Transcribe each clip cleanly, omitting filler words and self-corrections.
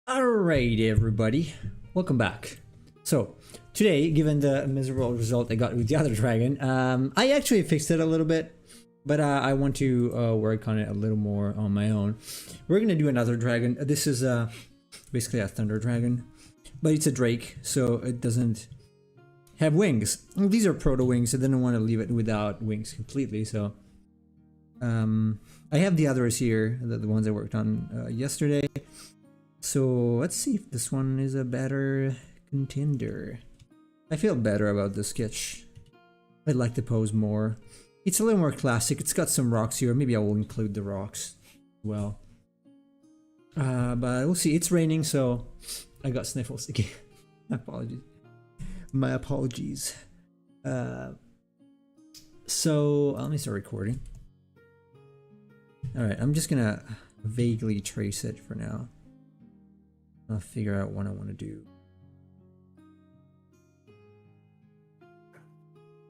Alright everybody, welcome back. So today, given the miserable result I got with the other dragon, I actually fixed it a little bit, but I want to work on it a little more on my own. We're gonna do another dragon. This is basically a thunder dragon, but it's a drake, so it doesn't have wings. These are proto wings. I didn't want to leave it without wings completely, so I have the others here, the ones I worked on yesterday. So let's see if this one is a better contender. I feel better about this sketch. I'd like the pose more. It's a little more classic. It's got some rocks here. Maybe I will include the rocks as well. But we'll see. It's raining, so I got sniffles again. My apologies. My apologies. So let me start recording. Alright, I'm just gonna vaguely trace it for now. I'll figure out what I want to do.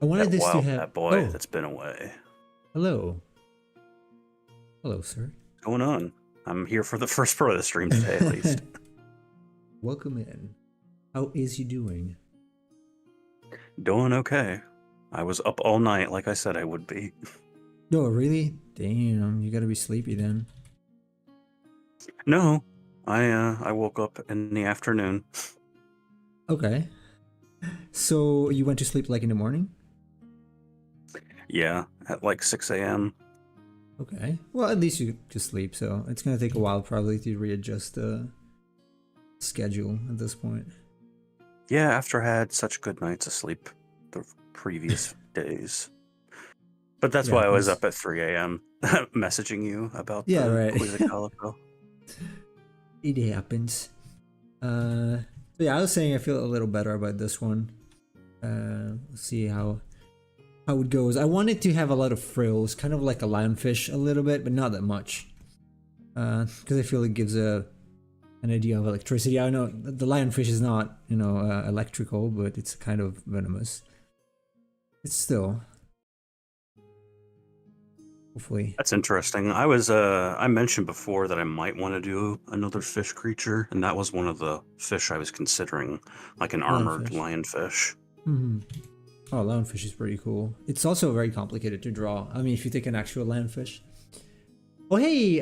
I wanted this to have... that boy that's been away. Hello. Hello, sir. What's going on? I'm here for the first part of the stream today, at least. Welcome in. How is you doing? Doing okay. I was up all night, like I said I would be. Oh, really? Damn, you gotta be sleepy then. No. I woke up in the afternoon. Okay. So you went to sleep like in the morning? Yeah, at like 6 a.m. Okay. Well, at least you could sleep, so it's gonna take a while probably to readjust the schedule at this point. Yeah, after I had such good nights of sleep the previous days. But that's why I was up at 3 a.m. messaging you about the Quiz at Calico. It happens. So yeah, I was saying I feel a little better about this one. Let's see how it goes. I want it to have a lot of frills, kind of like a lionfish a little bit, but not that much. Because I feel it gives an idea of electricity. I know the lionfish is not, you know, electrical, but it's kind of venomous. It's still... Hopefully. That's interesting. I mentioned before that I might want to do another fish creature, and that was one of the fish I was considering, like an armored lionfish. Mm-hmm. Oh, lionfish is pretty cool. It's also very complicated to draw. I mean, if you take an actual lionfish. Oh, hey,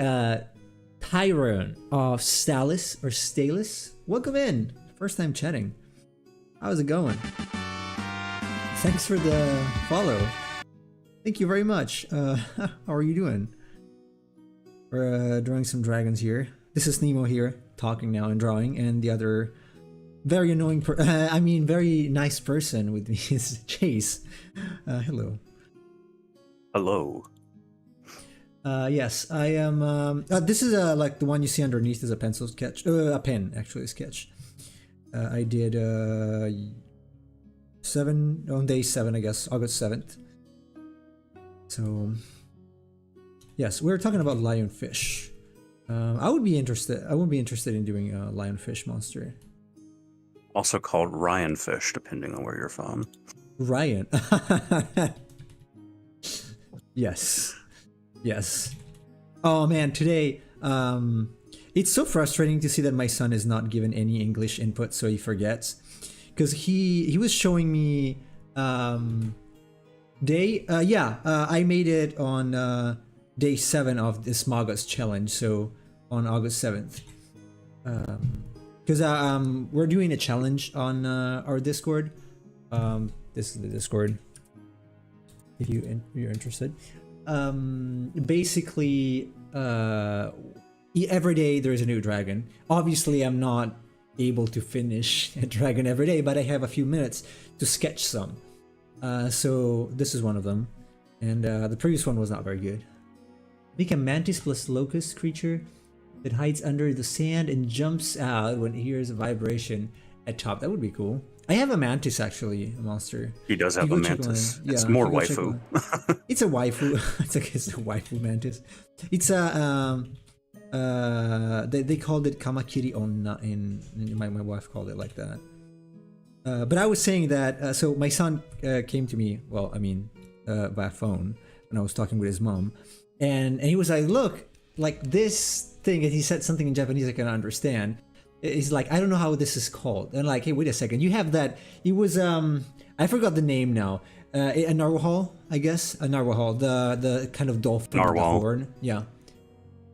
Tyrone of Stalis. Welcome in. First time chatting. How's it going? Thanks for the follow. Thank you very much. How are you doing? We're drawing some dragons here. This is Nemo here, talking now and drawing, and the other very annoying, very nice person with me is Chase. Hello. Hello. Yes, I am. This is like the one you see underneath is a pencil sketch, a pen actually sketch. I did on day 7, I guess, August 7th. So, yes, we're talking about lionfish. I wouldn't be interested in doing a lionfish monster. Also called Ryan fish, depending on where you're from. Ryan. Yes. Yes. Oh man, today, it's so frustrating to see that my son is not given any English input, so he forgets. Because he was showing me, I made it on day 7 of the Smaugust challenge, so on August 7th. Because we're doing a challenge on our Discord. This is the Discord, if you're interested. Basically, every day there is a new dragon. Obviously, I'm not able to finish a dragon every day, but I have a few minutes to sketch some. So this is one of them, and the previous one was not very good. Make a mantis plus locust creature that hides under the sand and jumps out when it hears a vibration at top. That would be cool. I have a mantis actually, a monster. He does have a mantis. It's more waifu. It's a waifu. It's a waifu mantis. It's a they called it kamakiri onna in my wife called it like that. But I was saying that so my son came to me, well, I mean via phone when I was talking with his mom, and he was like, look, like this thing, and he said something in Japanese I can understand. He's like, I don't know how this is called. And like, hey, wait a second. You have that. It was, I forgot the name now. A narwhal, I guess. A narwhal. The kind of dolphin with the horn. Yeah.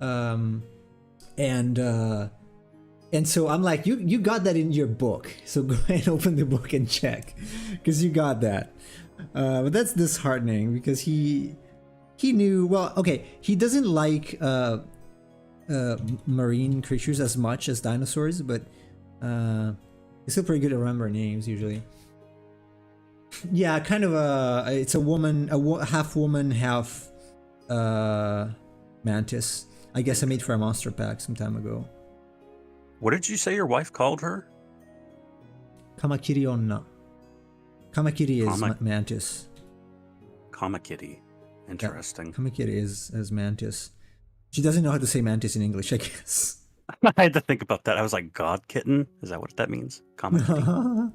And so I'm like, you got that in your book. So go ahead and open the book and check. Because you got that. But that's disheartening because he knew, well, okay, he doesn't like, marine creatures as much as dinosaurs, but he's still pretty good at remembering names usually. Yeah, kind of it's a woman, half woman, half mantis. I guess I made for a monster pack some time ago. What did you say your wife called her? Kamakiri onna. Kamakiri is mantis. Kamakiri. Interesting. Yeah, Kamakiri is mantis. She doesn't know how to say mantis in English, I guess. I had to think about that. I was like, God kitten? Is that what that means? Kamakiri.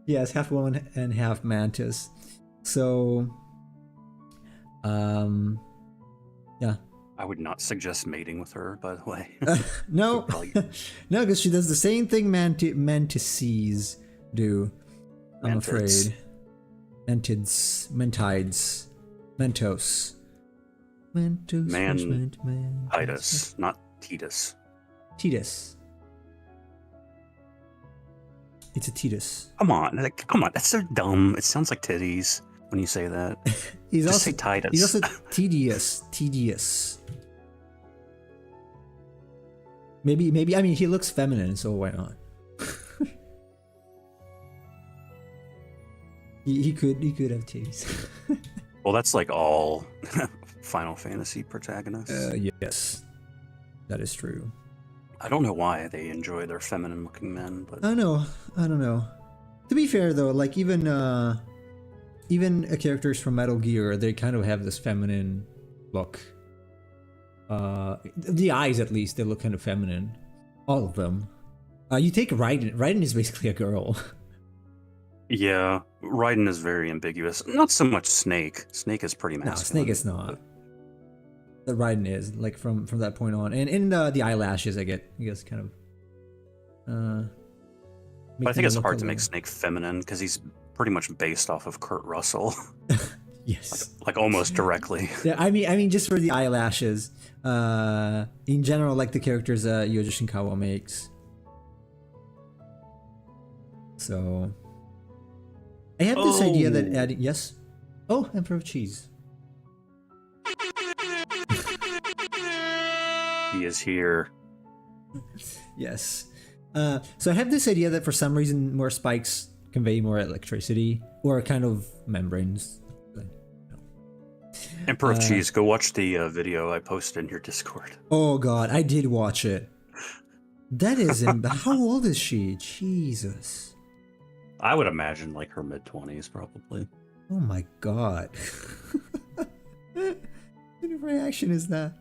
Yes, half woman and half mantis. So, yeah. I would not suggest mating with her, by the way. No, no, because she does the same thing mantises do. I'm afraid. Mantids, Mentos. Titus, not Titus. Titus. It's a Titus. Come on, that's so dumb. It sounds like titties when you say that. He's Just also say Titus. He's also tedious. Maybe. I mean, he looks feminine, so why not? he could have titties. Well, that's like all Final Fantasy protagonists. Yes, that is true. I don't know why they enjoy their feminine-looking men, but I don't know. To be fair, though, like even characters from Metal Gear, they kind of have this feminine look. The eyes, at least, they look kind of feminine. All of them. You take Raiden. Raiden is basically a girl. Yeah, Raiden is very ambiguous. Not so much Snake. Snake is pretty masculine. No, Snake is not. The Raiden is, like, from that point on. And in the eyelashes, I guess, kind of... But I think it's hard to make little... Snake feminine because he's pretty much based off of Kurt Russell. Yes. Like almost directly. Yeah, I mean, just for the eyelashes. In general, like the characters Yoji Shinkawa makes. So, I have this idea that adding... Yes? Oh, Emperor of Cheese. He is here. Yes. So I have this idea that for some reason more spikes convey more electricity or kind of membranes. Emperor of Cheese, go watch the video I posted in your Discord. Oh god, I did watch it. That is... How old is she? Jesus. I would imagine like her mid-20s probably. Oh my god. What kind of reaction is that?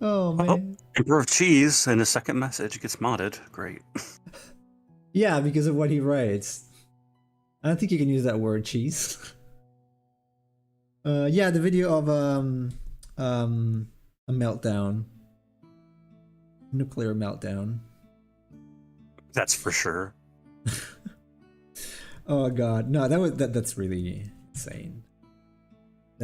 Oh man. Oh, Emperor of Cheese in his second message gets modded. Great. Yeah, because of what he writes. I don't think you can use that word, cheese. Yeah, the video of a meltdown. Nuclear meltdown. That's for sure. Oh god. No, that's really insane.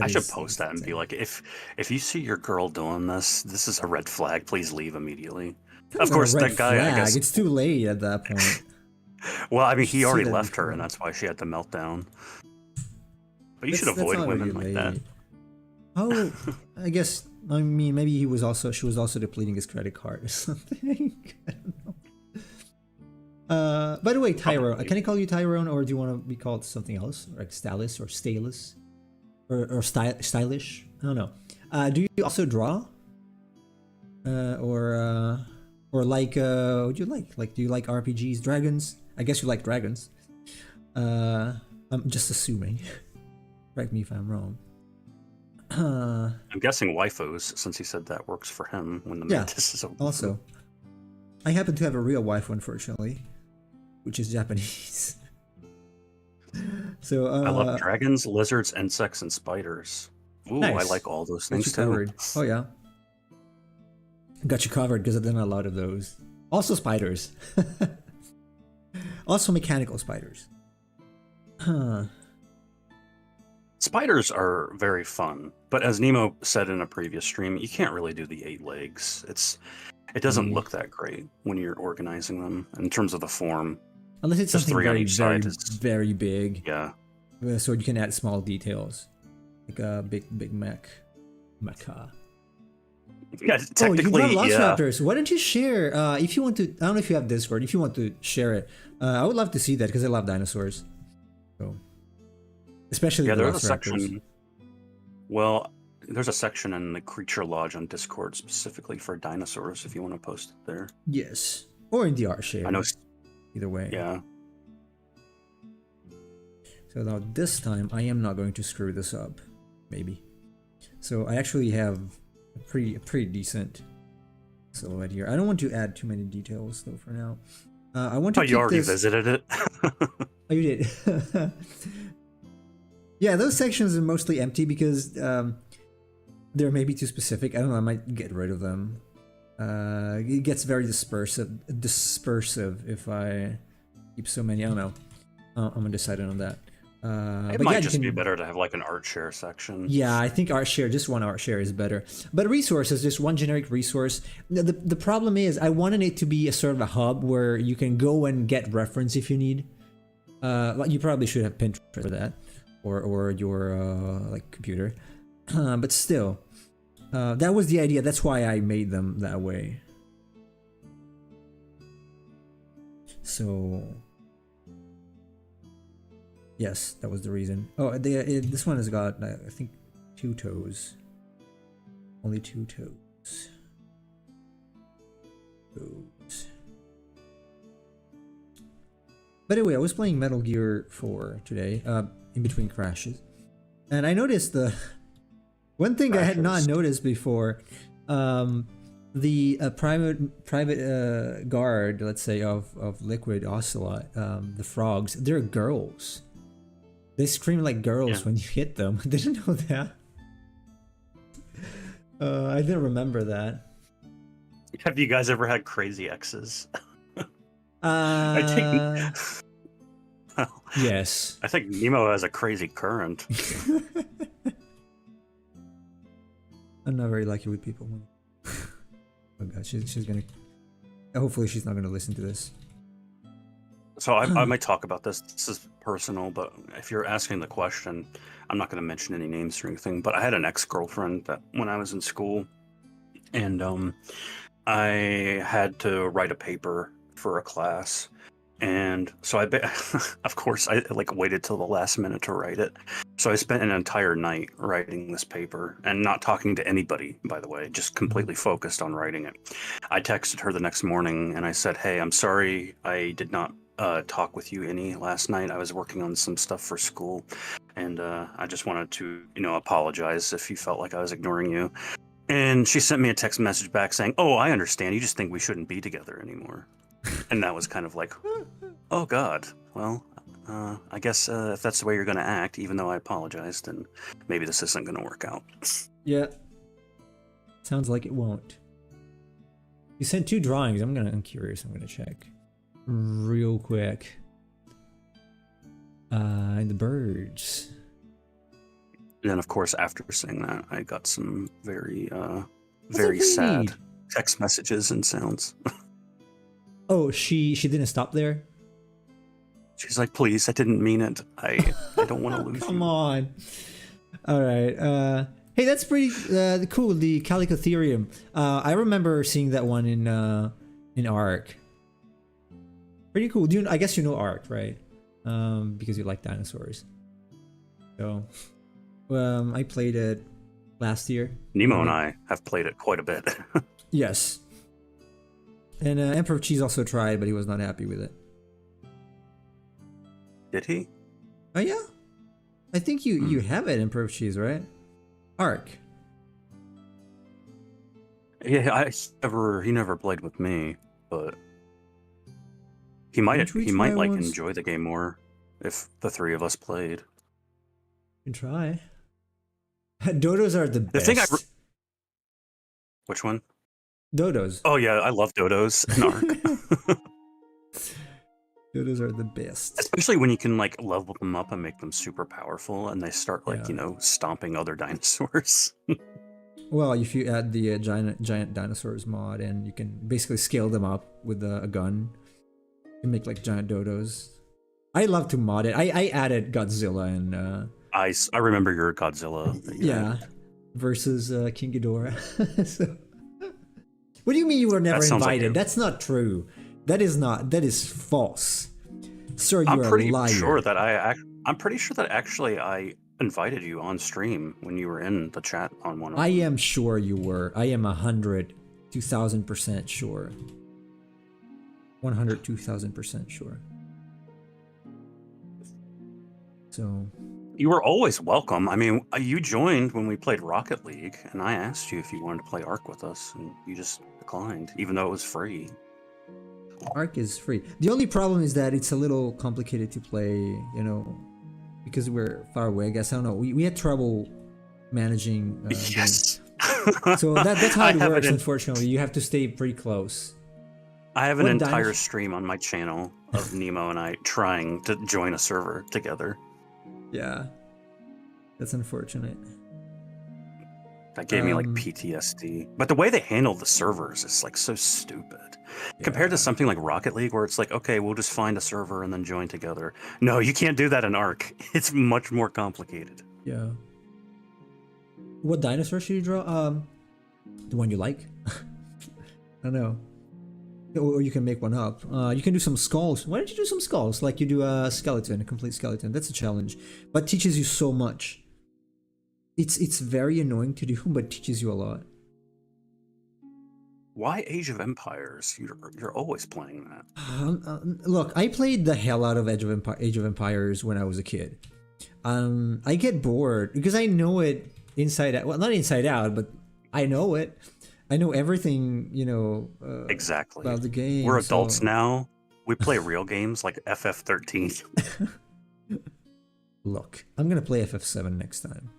I should post that and be like, if you see your girl doing this is a red flag. Please leave immediately. Of course, that guy. I guess it's too late at that point. Well, I mean, he already left her, and that's why she had the meltdown. But you should avoid women like that. Oh, I guess. I mean, maybe she was also depleting his credit card or something. I don't know. By the way, Tyrone. Can I call you Tyrone, or do you want to be called something else, like Stylus or Stalus? Or stylish? I don't know. Do you also draw? Or like what do you like? Like, do you like RPGs, dragons? I guess you like dragons. I'm just assuming. Correct me if I'm wrong. I'm guessing waifus, since he said that works for him when the mantis is open. Also, I happen to have a real wife, unfortunately, which is Japanese. So I love dragons, lizards, insects, and spiders. Ooh, nice. I like all those things too. Covered. Oh yeah, got you covered because I've done a lot of those. Also spiders. Also mechanical spiders. Spiders are very fun, but as Nemo said in a previous stream, you can't really do the 8 legs. It doesn't look that great when you're organizing them in terms of the form. Unless it's just something very big. Yeah. So you can add small details. Like a big mech. Mecha. Yeah, technically, you draw Velociraptors. Why don't you share, if you want to, I don't know if you have Discord, if you want to share it. I would love to see that because I love dinosaurs. So, especially the there's a Velociraptors. section. Well, there's a section in the Creature Lodge on Discord specifically for dinosaurs if you want to post it there. Yes. Or in the art share. I know. Either way. Yeah. So now this time I am not going to screw this up. Maybe. So I actually have a pretty decent silhouette here. I don't want to add too many details though for now. I want to keep you already visited it? Oh, you did? Yeah, those sections are mostly empty because they're maybe too specific. I don't know, I might get rid of them. It gets very dispersive if I keep so many. I don't know. I'm undecided on that. It might just be better to have like an art share section. Yeah, I think just one art share is better. But resources, just one generic resource. The problem is I wanted it to be a sort of a hub where you can go and get reference if you need. You probably should have Pinterest for that, or your like computer. But still, that was the idea. That's why I made them that way. So. Yes, that was the reason. Oh, this one has got, I think, 2 toes. Only 2 toes. By the way, I was playing Metal Gear 4 today, in between crashes. And I noticed the... One thing I had not noticed before, the private guard, let's say, of Liquid Ocelot, the frogs, they're girls. They scream like girls when you hit them. I didn't know that. I didn't remember that. Have you guys ever had crazy exes? I think. Well, Yes. I think Nemo has a crazy current. I'm not very lucky with people. Oh god, she's gonna. Hopefully, she's not gonna listen to this. So I might talk about this. This is personal, but if you're asking the question, I'm not going to mention any names or anything. But I had an ex-girlfriend that when I was in school, and I had to write a paper for a class, and so of course, I like waited till the last minute to write it. So I spent an entire night writing this paper and not talking to anybody, by the way, just completely focused on writing it. I texted her the next morning and I said, "Hey, I'm sorry I did not talk with you any last night. I was working on some stuff for school, and I just wanted to, apologize if you felt like I was ignoring you." And she sent me a text message back saying, "Oh, I understand. You just think we shouldn't be together anymore." And that was kind of like, oh God, well, I guess if that's the way you're going to act, even though I apologized, then maybe this isn't going to work out. Yeah. Sounds like it won't. You sent 2 drawings. I'm curious. I'm gonna check real quick. And the birds. And then, of course, after saying that, I got some very What's very that sad read? text messages and sounds. Oh, she didn't stop there. She's like, "Please, I didn't mean it. I don't want to lose Come you." on. All right. Hey, that's pretty cool. The Calico Therium. I remember seeing that one in Ark. Pretty cool. I guess you know Ark, right? Because you like dinosaurs. So, I played it last year. Nemo and I have played it quite a bit. Yes. And Emperor Cheese also tried, but he was not happy with it. Did he? Oh yeah, I think you have it, Emperor Cheese, right? Ark. Yeah, he never played with me, but he might like once? enjoy the game more if the 3 of us played. You can try. Dodos are the best. thing Which one? Dodos. Oh yeah, I love dodos in Ark. Dodos are the best. Especially when you can like level them up and make them super powerful, and they start like Yeah. stomping other dinosaurs. Well, if you add the giant dinosaurs mod, and you can basically scale them up with a gun, you can make like giant dodos. I love to mod it. I added Godzilla and I remember your Godzilla. that you yeah, had. versus King Ghidorah. So, what do you mean you were never That sounds like invited? you. That's not true. That is false. Sir, you I'm are pretty a liar. sure that I'm pretty sure that actually I invited you on stream when you were in the chat on one of I them. am sure you were. I am 2,000% sure. 2,000% sure. So You were always welcome. I mean, you joined when we played Rocket League, and I asked you if you wanted to play Ark with us, and you just declined, even though it was free. Ark is free. The only problem is that it's a little complicated to play, because we're far away. I guess I don't know. We had trouble managing games. Yes. So that's how I it have works. an- Unfortunately, you have to stay pretty close. I have an What entire dinos- stream on my channel of Nemo and I trying to join a server together. Yeah, that's unfortunate. That gave me like PTSD. But the way they handle the servers is like so stupid. Compared to something like Rocket League, where it's like, okay, we'll just find a server and then join together. No, you can't do that in Ark. It's much more complicated. Yeah. What dinosaur should you draw? The one you like? I don't know. Or you can make one up. You can do some skulls. Why don't you do some skulls? Like you do a skeleton, a complete skeleton. That's a challenge, but teaches you so much. It's very annoying to do, but teaches you a lot. Why Age of Empires? You're always playing that. Look, I played the hell out of Age of Empires when I was a kid. I get bored because I know it inside out. Well, not inside out, but I know it. I know everything, Exactly. about the game. We're adults so- now. We play real games like FF13. Look, I'm gonna play FF7 next time.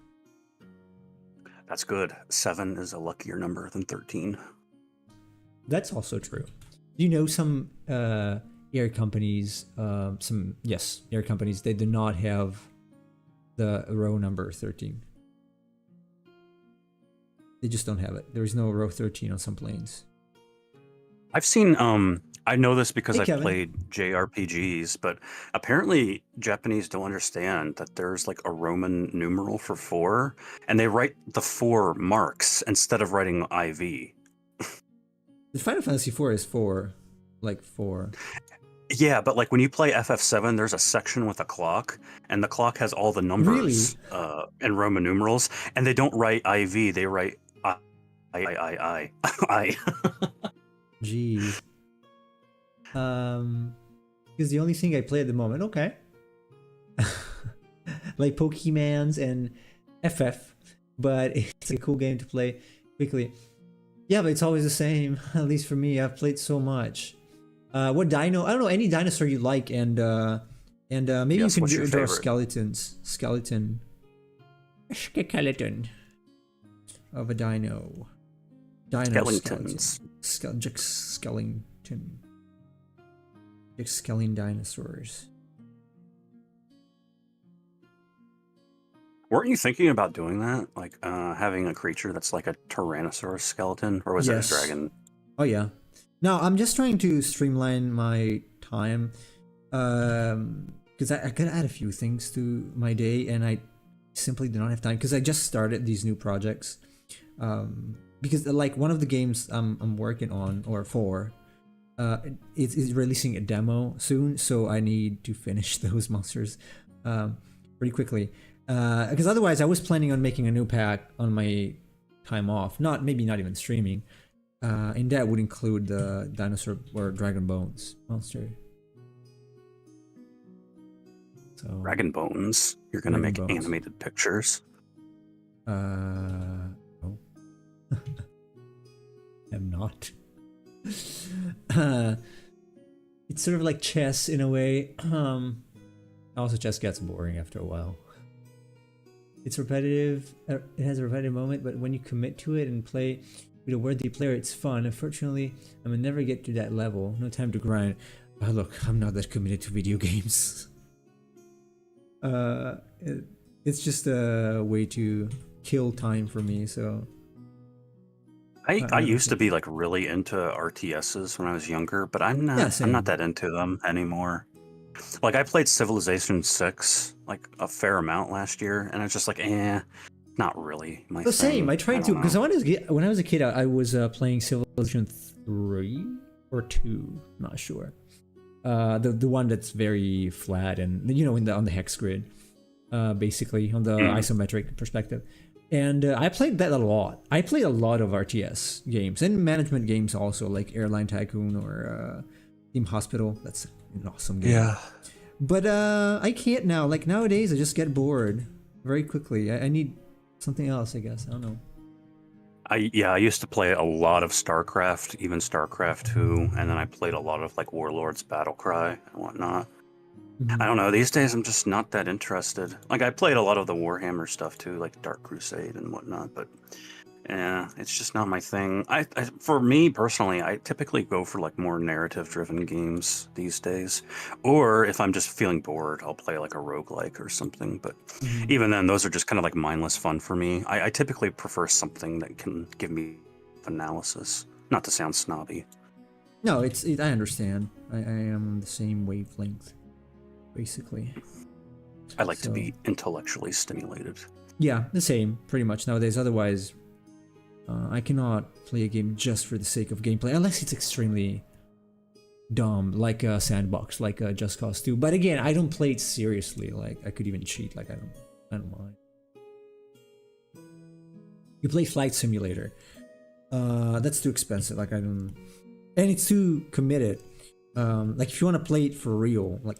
That's good. 7 is a luckier number than 13. That's also true. Do you know some air companies, air companies, they do not have the row number 13. They just don't have it. There is no row 13 on some planes. I've seen I know this because Hey, I've Kevin. played JRPGs, but apparently Japanese don't understand that there's like a Roman numeral for 4, and they write the 4 marks instead of writing IV. The Final Fantasy 4 is 4, like 4. Yeah, but like when you play FF7, there's a section with a clock, and the clock has all the numbers in Roman numerals, and they don't write IV, they write I. Jeez. Because the only thing I play at the moment, okay. Like Pokemans and FF, but it's a cool game to play quickly. Yeah, but it's always the same, at least for me. I've played so much. What dino? I don't know, any dinosaur you like, and maybe Yes, you what's can your draw favorite? skeletons. Skeleton of a dino. Skeletons. Skellington. Skelling dinosaurs. Weren't you thinking about doing that? Like having a creature that's like a Tyrannosaurus skeleton? Or was Yes. it a dragon? Oh yeah. Now I'm just trying to streamline my time, because I could add a few things to my day, and I simply do not have time because I just started these new projects. Because like one of the games I'm working on or for, it's releasing a demo soon, so I need to finish those monsters pretty quickly. Because otherwise, I was planning on making a new pack on my time off. Maybe not even streaming. And that would include the dinosaur or dragon bones monster. So Dragon bones. You're gonna Dragon make bones. animated pictures. no. I'm not. It's sort of like chess in a way. Also, chess gets boring after a while. It's repetitive. It has a repetitive moment, but when you commit to it and play with a worthy player, it's fun. Unfortunately, I will never get to that level. No time to grind. Oh, look, I'm not that committed to video games. It's just a way to kill time for me. So I used to be like really into RTSs when I was younger, but I'm not. same. I'm not that into them anymore. Like I played Civilization 6 like a fair amount last year, and it's just like, not really my The thing. same. I tried to, don't because know. when I was a kid, I was playing Civilization 3 or 2, not sure. The one that's very flat and on the hex grid, basically on the isometric perspective. And I played that a lot. I played a lot of RTS games and management games also, like Airline Tycoon or Team Hospital. That's an awesome game. Yeah. But I can't now. Like nowadays, I just get bored very quickly. I need something else, I guess. I don't know. I used to play a lot of StarCraft, even StarCraft 2, and then I played a lot of like Warlords Battlecry and whatnot. Mhm. I don't know. These days, I'm just not that interested. Like I played a lot of the Warhammer stuff too, like Dark Crusade and whatnot. But yeah, it's just not my thing. For me personally, I typically go for like more narrative-driven games these days. Or if I'm just feeling bored, I'll play like a roguelike or something. But Mhm. even then, those are just kind of like mindless fun for me. I typically prefer something that can give me analysis. Not to sound snobby. No, I understand. I am on the same wavelength, basically. I like to So- be intellectually stimulated. Yeah, the same, pretty much nowadays. Otherwise, I cannot play a game just for the sake of gameplay, unless it's extremely dumb, like a sandbox, like a Just Cause 2. But again, I don't play it seriously. Like I could even cheat. Like I don't mind. You play Flight Simulator. That's too expensive. Like I don't, and it's too committed. Like if you want to play it for real, like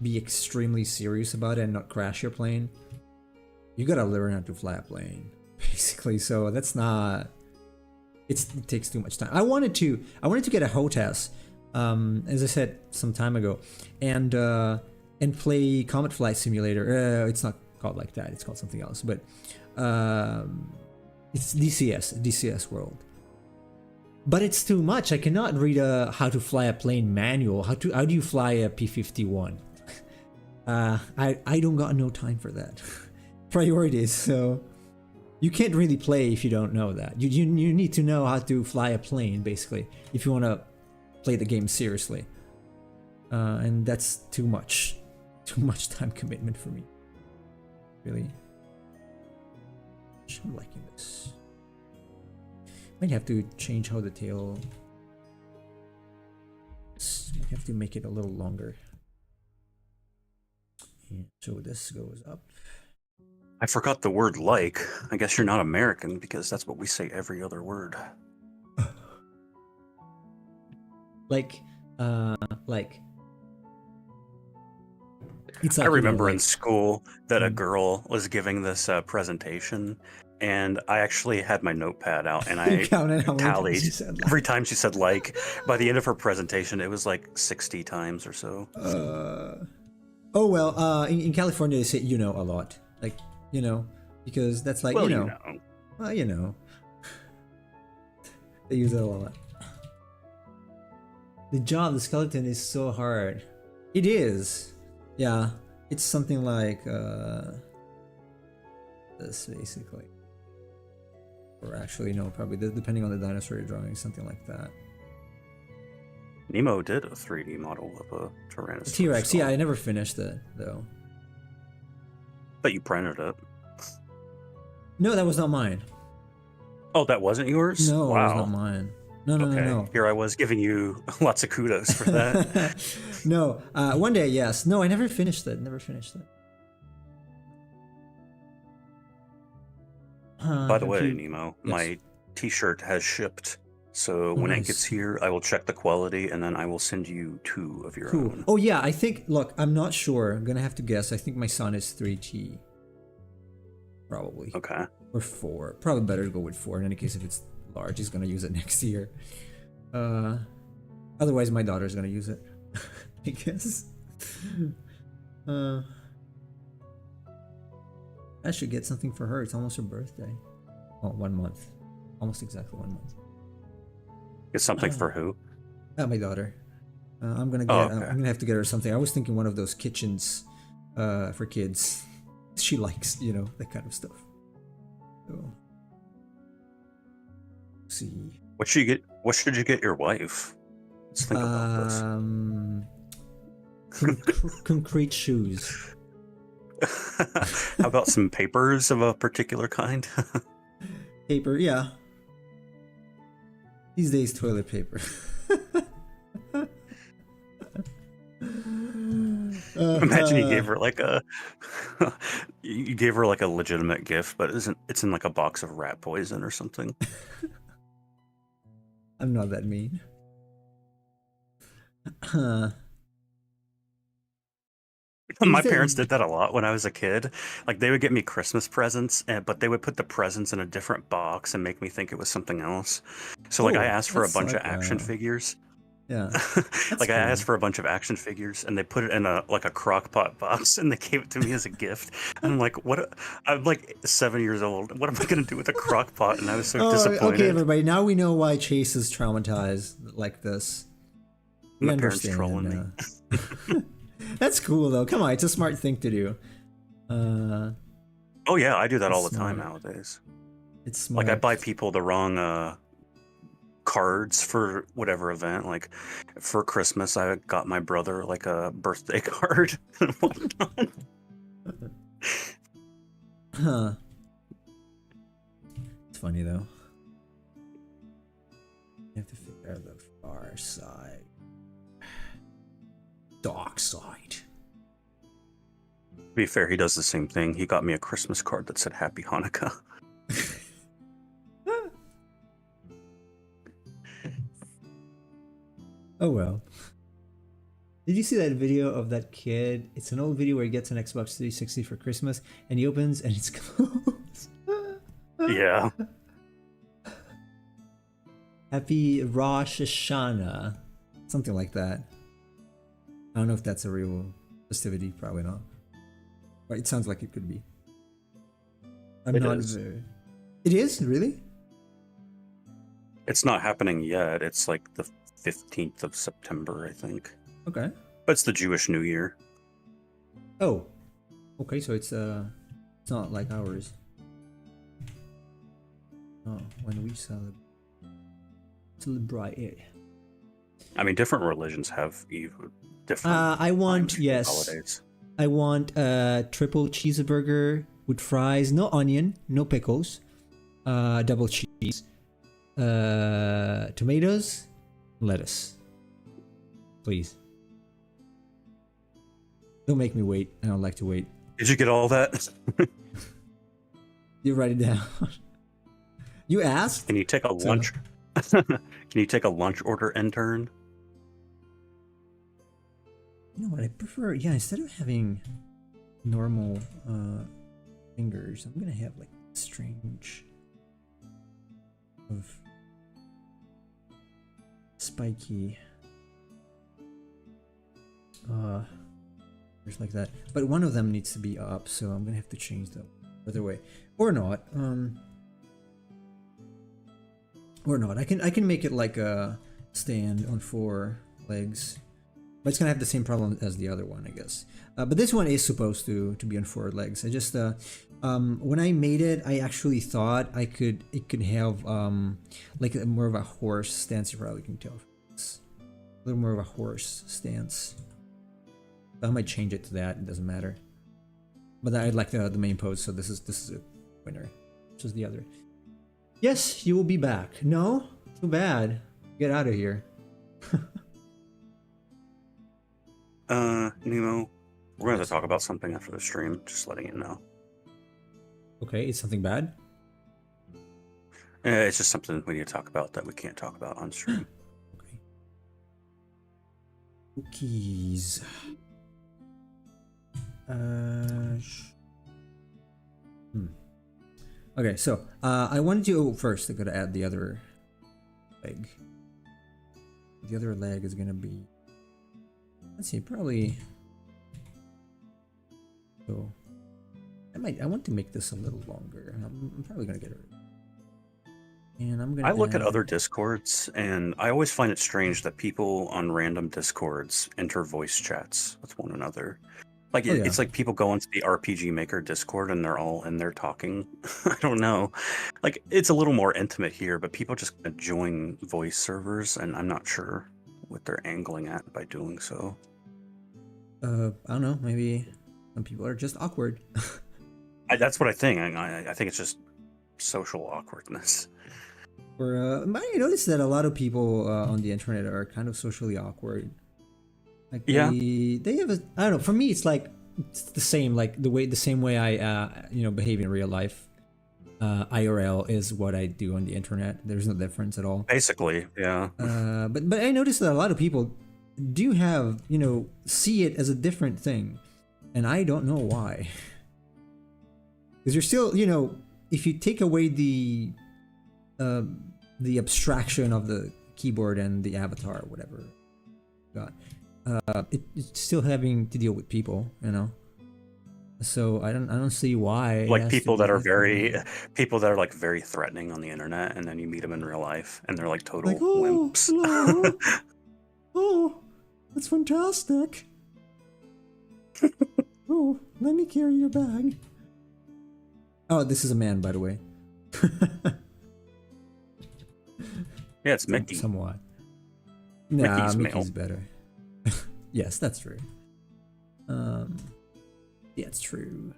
be extremely serious about it and not crash your plane, you gotta learn how to fly a plane, basically. So that's not. It takes too much time. I wanted to get a HOTAS, as I said some time ago, and play Comet Flight Simulator. It's not called like that. It's called something else, but it's DCS World. But it's too much. I cannot read a how to fly a plane manual. How do you fly a P-51? I don't got no time for that. Priorities. So you can't really play if you don't know that. You need to know how to fly a plane basically if you want to play the game seriously. And that's too much time commitment for me. Really. I'm liking this. Might have to change how the tail. Might have to make it a little longer. And so this goes up. I forgot the word like. I guess you're not American because that's what we say every other word. Like. It's I like, remember in like, school that a girl was giving this presentation, and I actually had my notepad out and you I counted how many times tallied you said like. every time she said like. By the end of her presentation, it was like 60 times or so. Oh well, in California they say you know a lot, like because that's like Well, you know. Well, they use it a lot. The job, the skeleton is so hard. It is. Yeah, it's something like this basically. Or actually, no, probably depending on the dinosaur you're drawing, something like that. Nemo did a 3D model of a Tyrannosaurus. T-Rex, yeah, I never finished it though. But you printed it. No, that was not mine. Oh, that wasn't yours? No, wow. it was not mine. No, no, okay. no. Here I was giving you lots of kudos for that. No, one day, yes. No, I never finished it. Never finished it. By the way, Nemo, yes. My t-shirt has shipped. So when it gets here, I will check the quality and then I will send you 2 of your own. Oh yeah, I think, look, I'm not sure. I'm going to have to guess. I think my son is 3G. Probably. Okay. Or 4. Probably better to go with 4. In any case, if it's large, he's going to use it next year. Otherwise, my daughter's going to use it. I guess. I should get something for her. It's almost her birthday. Oh, 1 month. Almost exactly 1 month. Get something for who? My daughter. I'm gonna get. I'm gonna have to get her something. I was thinking one of those kitchens for kids. She likes, that kind of stuff. So, let's see. What should you get? What should you get your wife? Let's think about this. Concrete shoes. How about some papers of a particular kind? Paper, yeah. These days, toilet paper. Imagine you gave her like a legitimate gift, but it's in like a box of rat poison or something. I'm not that mean. My parents did that a lot when I was a kid. Like they would get me Christmas presents, but they would put the presents in a different box and make me think it was something else. So like I asked for a bunch of action figures. Yeah. Like I asked for a bunch of action figures and they put it in a crock pot box and they gave it to me as a gift. And I'm like, what? I'm like 7 years old. What am I going to do with a crock pot? And I was so disappointed. Okay, everybody. Now we know why Chase is traumatized like this. My parents trolling me. That's cool though. Come on, it's a smart thing to do. Oh yeah, I do that all the time nowadays. It's smart. Like I buy people the wrong cards for whatever event. Like for Christmas, I got my brother like a birthday card and whatnot. Huh. It's funny though. You have to figure out the far side. Dark side. To be fair, he does the same thing. He got me a Christmas card that said Happy Hanukkah. Oh well. Did you see that video of that kid? It's an old video where he gets an Xbox 360 for Christmas and he opens and it's closed. Yeah. Happy Rosh Hashanah. Something like that. I don't know if that's a real festivity. Probably not. But it sounds like it could be. It is. It is? Really? It's not happening yet. It's like the 15th of September, I think. Okay. But it's the Jewish New Year. Oh. Okay, so it's not like ours. Oh, when we celebrate it. I mean, different religions have different. I want holidays. I want a triple cheeseburger with fries, no onion, no pickles, double cheese, tomatoes, lettuce. Please. Don't make me wait. I don't like to wait. Did you get all that? You write it down. You asked? Can you take a lunch? Can you take a lunch order, intern? You know what? I prefer, instead of having normal fingers, I'm gonna have like strange of spiky just like that. But one of them needs to be up, so I'm gonna have to change the other way. Or not. Or not. I can make it like a stand on 4 legs. But it's gonna have the same problem as the other one, I guess. But this one is supposed to be on 4 legs. I just when I made it, I actually thought it could have like more of a horse stance. You probably can tell. It's a little more of a horse stance. But I might change it to that. It doesn't matter. But I like the main pose, so this is a winner. This is the other. Yes, you will be back. No, too bad. Get out of here. Nemo, we're going to talk about something after the stream, just letting you know. Okay, it's something bad? It's just something we need to talk about that we can't talk about on stream. Okay. Cookies. Okay, so I wanted you first. I gotta add the other leg. The other leg is gonna be, let's see, probably. So I want to make this a little longer. I'm probably gonna get it. And I'm gonna. I look at other Discords, and I always find it strange that people on random Discords enter voice chats with one another. Like, it's like people go into the RPG Maker Discord and they're all in there talking. I don't know. Like, it's a little more intimate here, but people just join voice servers, and I'm not sure what they're angling at by doing so. I don't know. Maybe some people are just awkward. That's what I think. I think it's just social awkwardness. Or I noticed that a lot of people on the internet are kind of socially awkward. Like they have I don't know. For me, it's like it's the same. Like the same way I behave in real life. IRL is what I do on the internet. There's no difference at all. Basically, yeah. But I noticed that a lot of people do have see it as a different thing, and I don't know why. Because you're still if you take away the abstraction of the keyboard and the avatar or whatever, it's still having to deal with people, So I don't see why. Like people that are like very threatening on the internet, and then you meet them in real life, and they're like total wimps. Hello. Oh, that's fantastic. Oh, let me carry your bag. Oh, this is a man, by the way. Yeah, it's Mickey. Somewhat. Nah, Mickey's male. better. Yes, that's true. Yeah, it's true.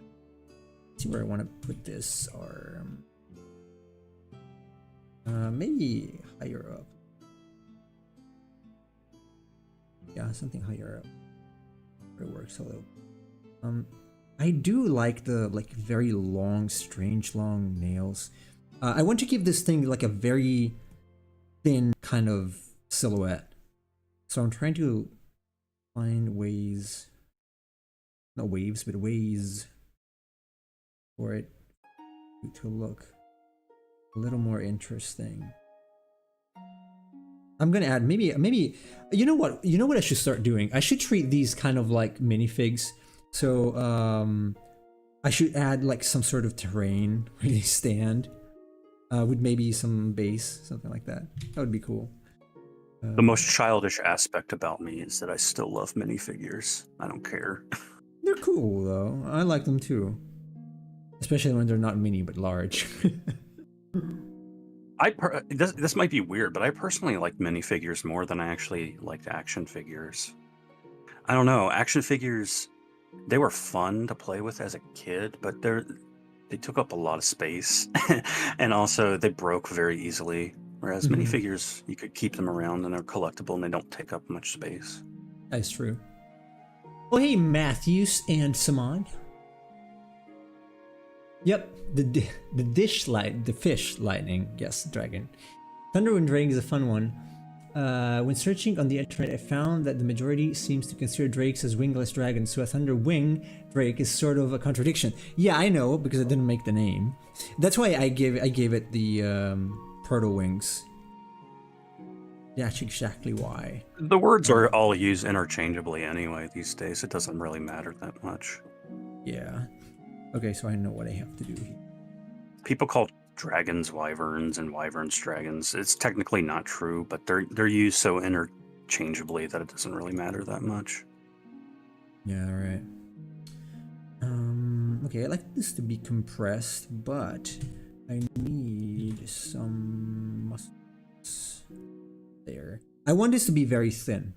Let's see where I want to put this arm. Maybe higher up. Yeah, something higher up. It works a little. I do like the very long, strange long nails. I want to give this thing like a very thin kind of silhouette. So I'm trying to find ways, not waves, but ways for it to look a little more interesting. I'm gonna add maybe you know what I should start doing? I should treat these kind of like minifigs. So I should add like some sort of terrain where they stand. with maybe some base, something like that. That would be cool. The most childish aspect about me is that I still love minifigures. I don't care. They're cool though. I like them too, especially when they're not mini but large. This might be weird, but I personally like minifigures more than I actually liked action figures. I don't know. Action figures, they were fun to play with as a kid, but they took up a lot of space, and also they broke very easily. Whereas minifigures, you could keep them around and they're collectible and they don't take up much space. That's true. Oh, hey, Matthews and Saman. Yep, the fish lightning. Yes, dragon. Thunderwing Drake is a fun one. When searching on the internet, I found that the majority seems to consider drakes as wingless dragons, so a Thunderwing Drake is sort of a contradiction. Yeah, I know, because I didn't make the name. That's why I gave it the proto wings. That's exactly why. The words are all used interchangeably anyway these days. It doesn't really matter that much. Yeah. Okay, so I know what I have to do here. People call dragons wyverns and wyverns dragons. It's technically not true, but they're used so interchangeably that it doesn't really matter that much. Yeah, right. Okay, I like this to be compressed, but I need some muscles there. I want this to be very thin,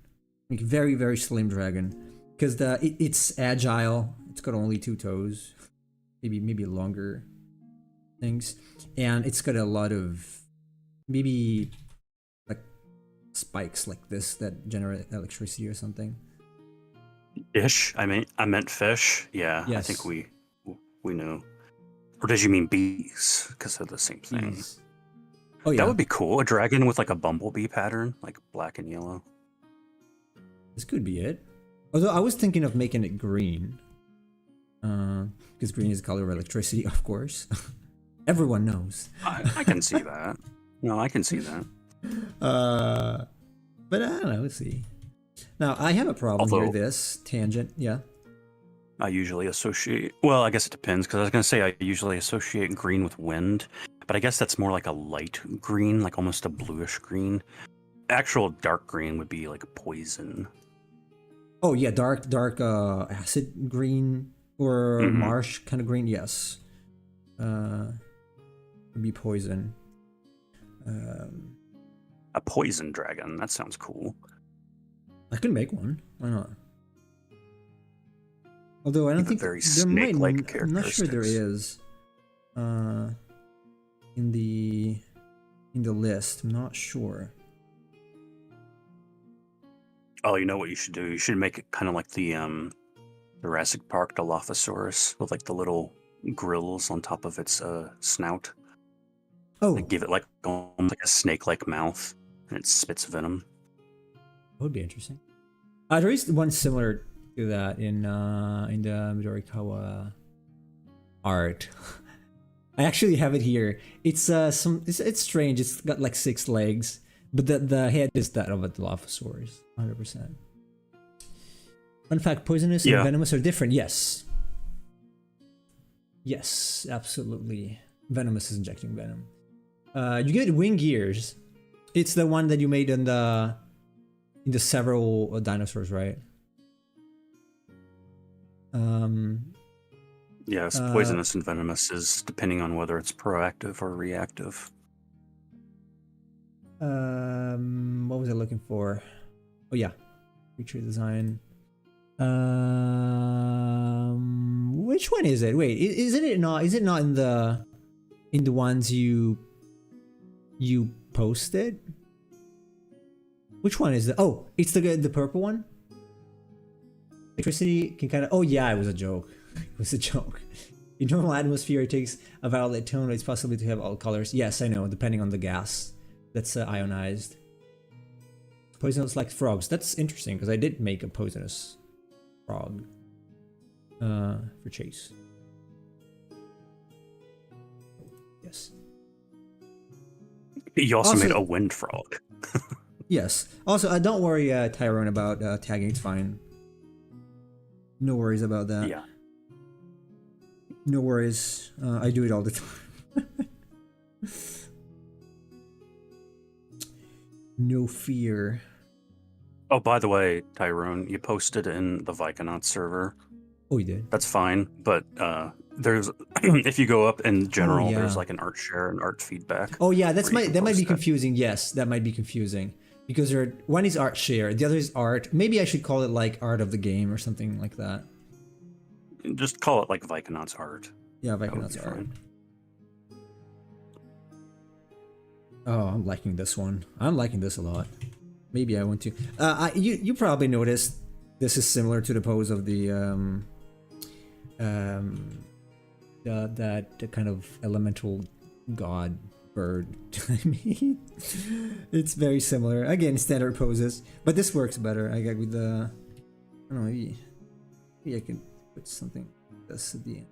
like very, very slim dragon, because it's agile. It's got only 2 toes, maybe longer things, and it's got a lot of maybe like spikes like this that generate electricity or something. Fish? I meant fish. Yeah, yes. I think we know. Or did you mean bees? Because they're the same thing. Bees. Oh yeah, that would be cool. A dragon with like a bumblebee pattern, like black and yellow. This could be it. Although I was thinking of making it green, because green is the color of electricity, of course. Everyone knows. I can see that. No, I can see that. But I don't know. Let's see. Now I have a problem here. This tangent, yeah. I usually associate. Well, I guess it depends, because I was gonna say I usually associate green with wind, but I guess that's more like a light green, like almost a bluish green. Actual dark green would be like poison. Oh yeah, dark acid green or marsh kind of green. Yes, would be poison. A poison dragon. That sounds cool. I could make one. Why not? Although I don't think very there might. snake-like I'm not sure there is. In the list, I'm not sure. Oh, you know what you should do? You should make it kind of like the Jurassic Park Dilophosaurus with like the little grills on top of its snout. Oh, like, give it like almost like a snake-like mouth, and it spits venom. That would be interesting. There is one similar to that in the Midorikawa art. I actually have it here. It's it's strange. It's got like 6 legs, but the head is that of a Dilophosaurus, 100%. Fun fact: poisonous and venomous are different. Yes. Yes, absolutely. Venomous is injecting venom. You get wing gears. It's the one that you made in the several dinosaurs, right? Yes, poisonous and venomous is depending on whether it's proactive or reactive. What was I looking for? Oh yeah, creature design. Which one is it? Wait, isn't it not? Is it not in the ones you posted? Which one is it? Oh, it's the purple one. Electricity can kind of. Oh yeah, it was a joke. It was a joke. In normal atmosphere, it takes a violet tone. It's possible to have all colors. Yes, I know, depending on the gas that's ionized. Poisonous like frogs. That's interesting because I did make a poisonous frog for Chase. Yes. You also made a wind frog. Yes. Also, don't worry, Tyrone, about tagging. It's fine. No worries about that. Yeah. No worries. I do it all the time. no fear. Oh, by the way, Tyrone, you posted in the Vyconauts server. Oh, you did? That's fine, but there's if you go up in general, yeah. there's like an art share and art feedback. Oh yeah, that might be post it. confusing. Yes, that might be confusing because one is art share, the other is art. Maybe I should call it like art of the game or something like that. Just call it like Vyconauts art. Yeah, That would Vyconauts be art. fine. Oh, I'm liking this one. I'm liking this a lot. Maybe I want to. You probably noticed this is similar to the pose of the that kind of elemental god bird. I mean, it's very similar. Again, standard poses, but this works better. I get with the. I don't know. Maybe I can put something like this at the end.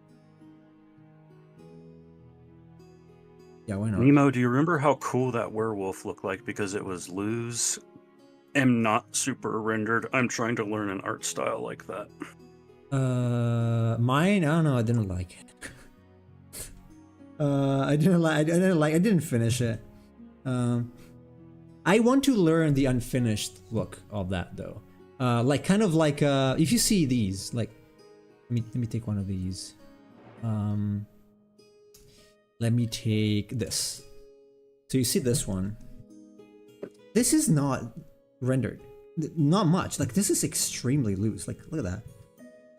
Yeah, why not? Nemo, do you remember how cool that werewolf looked like? Because it was loose. Am not super rendered. I'm trying to learn an art style like that. Mine. I don't know. I didn't like it. I didn't finish it. I want to learn the unfinished look of that though. Like kind of like if you see these, like, let me take one of these. Let me take this. So you see this one. This is not rendered. Not much. Like this is extremely loose. Like look at that.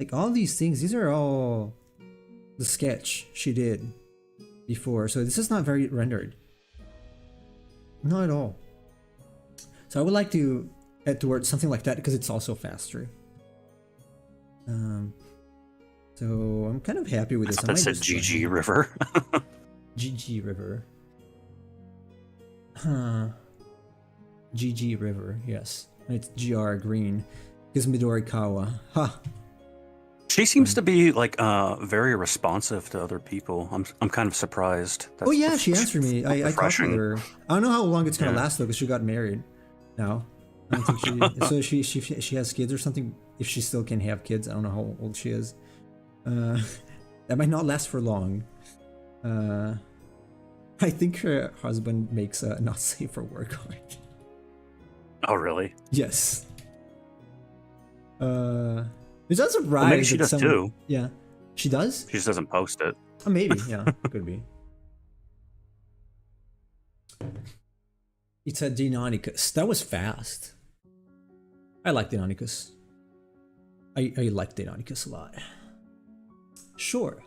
Like all these things, these are all the sketch she did before. So this is not very rendered. Not at all. So I would like to head towards something like that because it's also faster. So I'm kind of happy with this. That's a GG River. GG River. Huh. GG River, yes. And it's GR Green. Because Midorikawa. Ha! She seems to be like very responsive to other people. I'm kind of surprised. Oh yeah, she answered me. I talked to her. I don't know how long it's gonna last though, because she got married now. I don't think so she has kids or something. If she still can have kids, I don't know how old she is. That might not last for long. I think her husband makes a not safe for work art. Oh really? Yes. It's not surprised. Well, maybe she does too. Yeah, she does. She just doesn't post it. Oh, maybe. Yeah, could be. It's a Deinonychus. That was fast. I like Deinonychus. I like Deinonychus a lot. Sure.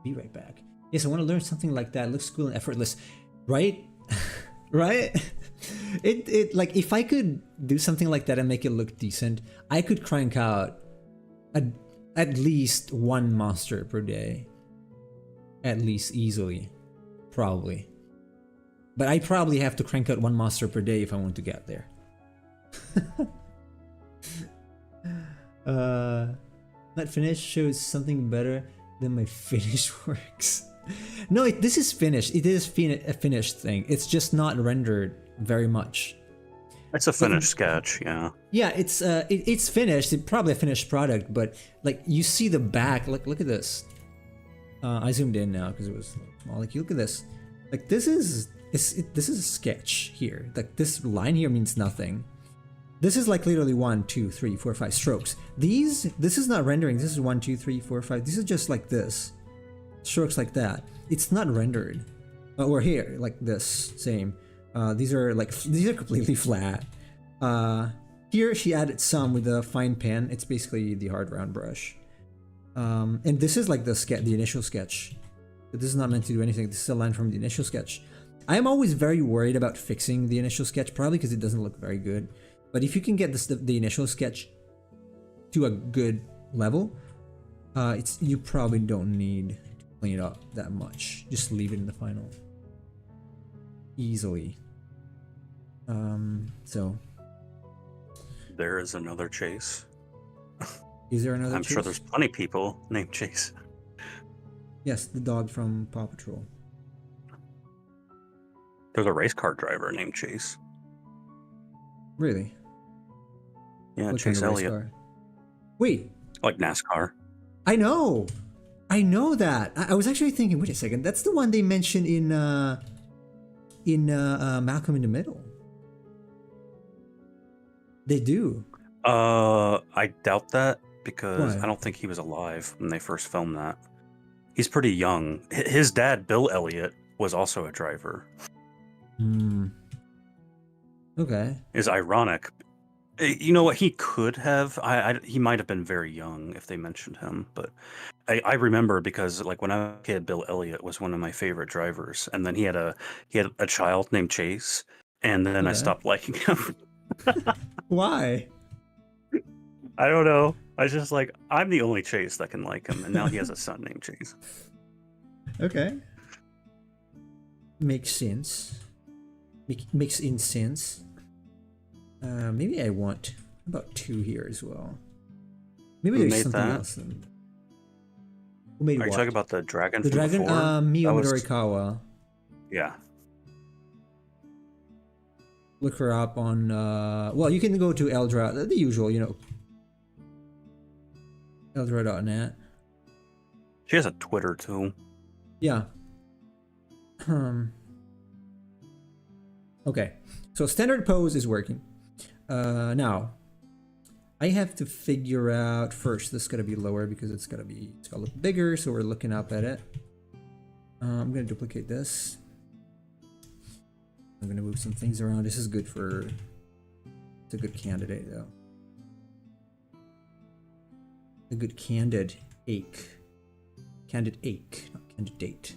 Be right back. Yes, I want to learn something like that. It looks cool and effortless, right? Right? It like if I could do something like that and make it look decent, I could crank out at least one monster per day. At least easily. Probably. But I probably have to crank out one monster per day if I want to get there. Not finished shows something better than my finished works. No, this is finished. It is a finished thing. It's just not rendered very much. It's a finished sketch, yeah. Yeah, it's finished. It's probably a finished product, but like you see the back. Like look at this. I zoomed in now because it was small. Like you look at this. Like this is a sketch here. Like this line here means nothing. This is like literally 1, 2, 3, 4, 5 strokes. This is not rendering. This is 1, 2, 3, 4, 5. This is just like this. Strokes like that. It's not rendered. Or here, like this, same. These are completely flat. Here she added some with a fine pen. It's basically the hard round brush. And this is like the initial sketch. But this is not meant to do anything. This is a line from the initial sketch. I am always very worried about fixing the initial sketch, probably because it doesn't look very good. But if you can get the initial sketch to a good level, you probably don't need to clean it up that much. Just leave it in the final. Easily. So. There is another Chase. Is there another I'm Chase? sure there's plenty of people named Chase. Yes, the dog from Paw Patrol. There's a race car driver named Chase. Really? Yeah, What Chase kind of race Elliott. car? Wait, Like NASCAR. I know that. I was actually thinking. Wait a second. That's the one they mentioned in Malcolm in the Middle. They do. I doubt that because I Why? don't think he was alive when they first filmed that. He's pretty young. His dad, Bill Elliott, was also a driver. Hmm. Okay. Is ironic. You know what? He could have. He might have been very young if they mentioned him, but I remember because like when I was a kid, Bill Elliott was one of my favorite drivers, and then he had a child named Chase, and then I Okay. stopped liking him. Why? I don't know. I was just like, I'm the only Chase that can like him, and now he has a son named Chase. Okay. Makes sense. Makes in sense. Maybe I want about 2 here as well. Maybe Who there's made something that? else. Who made Are you what? talking about the dragon The from dragon? before? Mio That was Midorikawa. yeah. Look her up on. Well, you can go to Eldra, the usual, Eldra.net. She has a Twitter too. Yeah. Okay. So standard pose is working. Now, I have to figure out first. This is gonna be lower because it's gotta look bigger. So we're looking up at it. I'm gonna duplicate this. I'm gonna move some things around. This is good for. It's a good candidate though. A good candid ache. Candid ache, not candidate.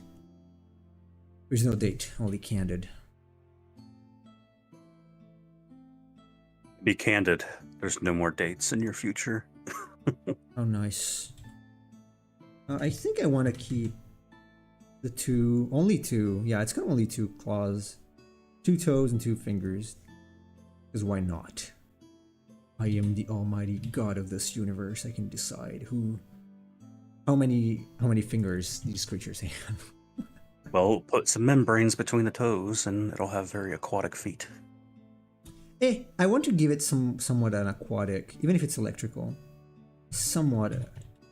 There's no date, only candid. Be candid. There's no more dates in your future. Oh, nice. I think I want to keep the two, only two. Yeah, it's got only 2 claws, 2 toes, and 2 fingers. Because why not? I am the almighty god of this universe. I can decide how many fingers these creatures have. Well, put some membranes between the toes, and it'll have very aquatic feet. I want to give it somewhat an aquatic, even if it's electrical, somewhat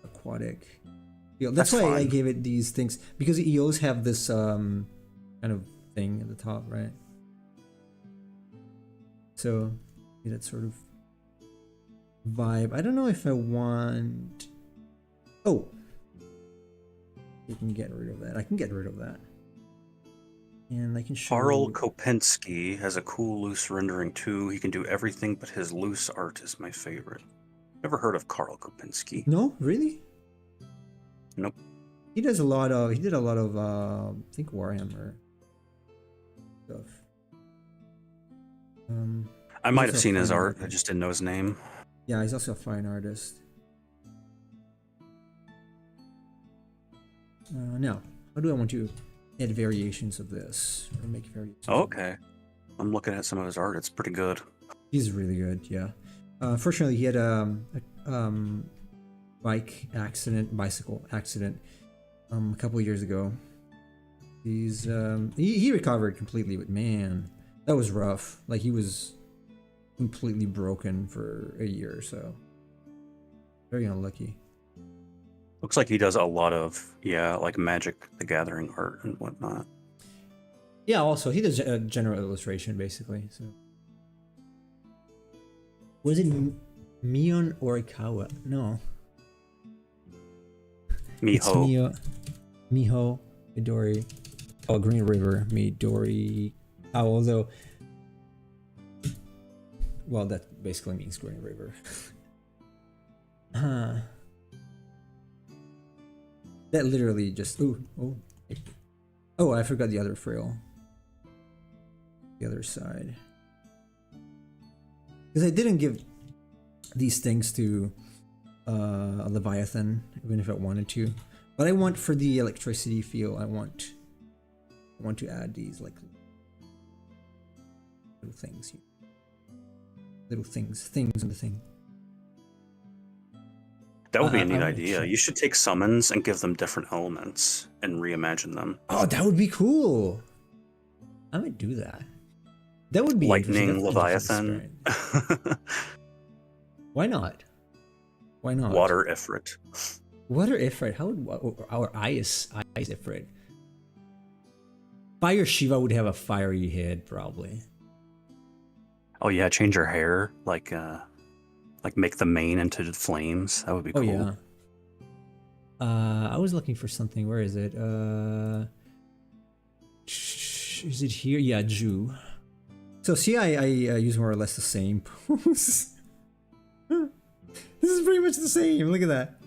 aquatic. That's why I fine. gave it these things, because EOs have this kind of thing at the top, right? So that sort of vibe. I don't know if I want. Oh, you can get rid of that. I can get rid of that. And I can show. Karl Kopensky has a cool loose rendering too. He can do everything, but his loose art is my favorite. Ever heard of Karl Kopensky? No, really? Nope. He did a lot of I think Warhammer stuff. I might have also a seen his fine art. I artist. just didn't know his name. Yeah, he's also a fine artist. Now, how do I want to add variations of this or make variations? Oh, okay. I'm looking at some of his art. It's pretty good. He's really good. Yeah. Fortunately, he had a bicycle accident a couple of years ago. He recovered completely, but man, that was rough. Like he was completely broken for a year or so. Very unlucky. Looks like he does a lot of, like Magic the Gathering art and whatnot. Yeah, also, he does a general illustration, basically. So, was it Mion Orikawa? No. It's Miho. Miho Midori. Oh, Green River Midori. Although, well, that basically means Green River. That literally just. Oh, I forgot the other frill. The other side. Because I didn't give these things to a Leviathan, even if I wanted to. But I want, for the electricity feel, I want to add these like little things here. Things in the thing. That would be a neat I idea. You should take summons and give them different elements and reimagine them. Oh, that would be cool. I might do that. That would be Lightning interesting. Leviathan. Why not? Why not? Water Ifrit. Water Ifrit. How would our eyes Ifrit? Fire Shiva would have a fiery head, probably. Oh yeah, change your hair, like make the mane into flames. That would be Oh cool. yeah. I was looking for something. Where is it? Is it here? Yeah, Jew. So see, I use more or less the same pose. This is pretty much the same. Look at that.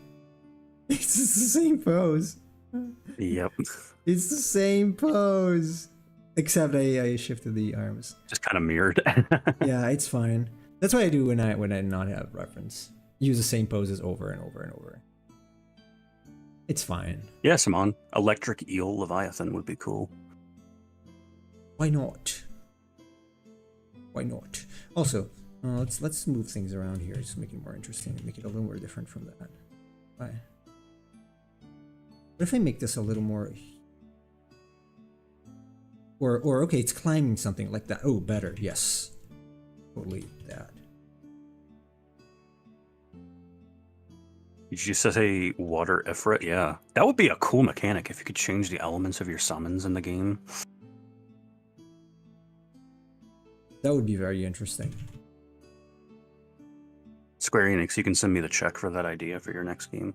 It's just the same pose. Yep. It's the same pose. Except I shifted the arms. Just kind of mirrored. Yeah, it's fine. That's what I do when I not have reference. Use the same poses over and over and over. It's fine. Yeah, Simon. Electric Eel Leviathan would be cool. Why not? Why not? Also, let's move things around here. Just make it more interesting and make it a little more different from that. Why? What if I make this a little more? Or okay, it's climbing something like that. Oh, better. Yes, totally that. Did you say water Ifrit? Yeah, that would be a cool mechanic if you could change the elements of your summons in the game. That would be very interesting. Square Enix, you can send me the check for that idea for your next game.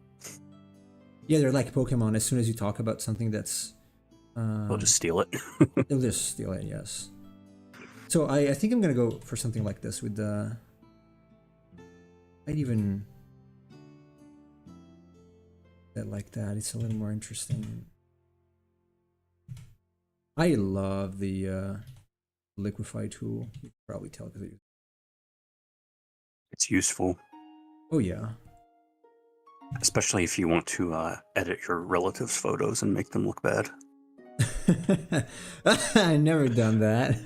Yeah, they're like Pokemon. As soon as you talk about something that's, They'll just steal it. they'll just steal it. Yes. So I think I'm gonna go for something like this with the. I'd even. That like that. It's a little more interesting. I love the liquefy tool. You can probably tell because It's useful, oh yeah. especially if you want to edit your relatives' photos and make them look bad. I never done that.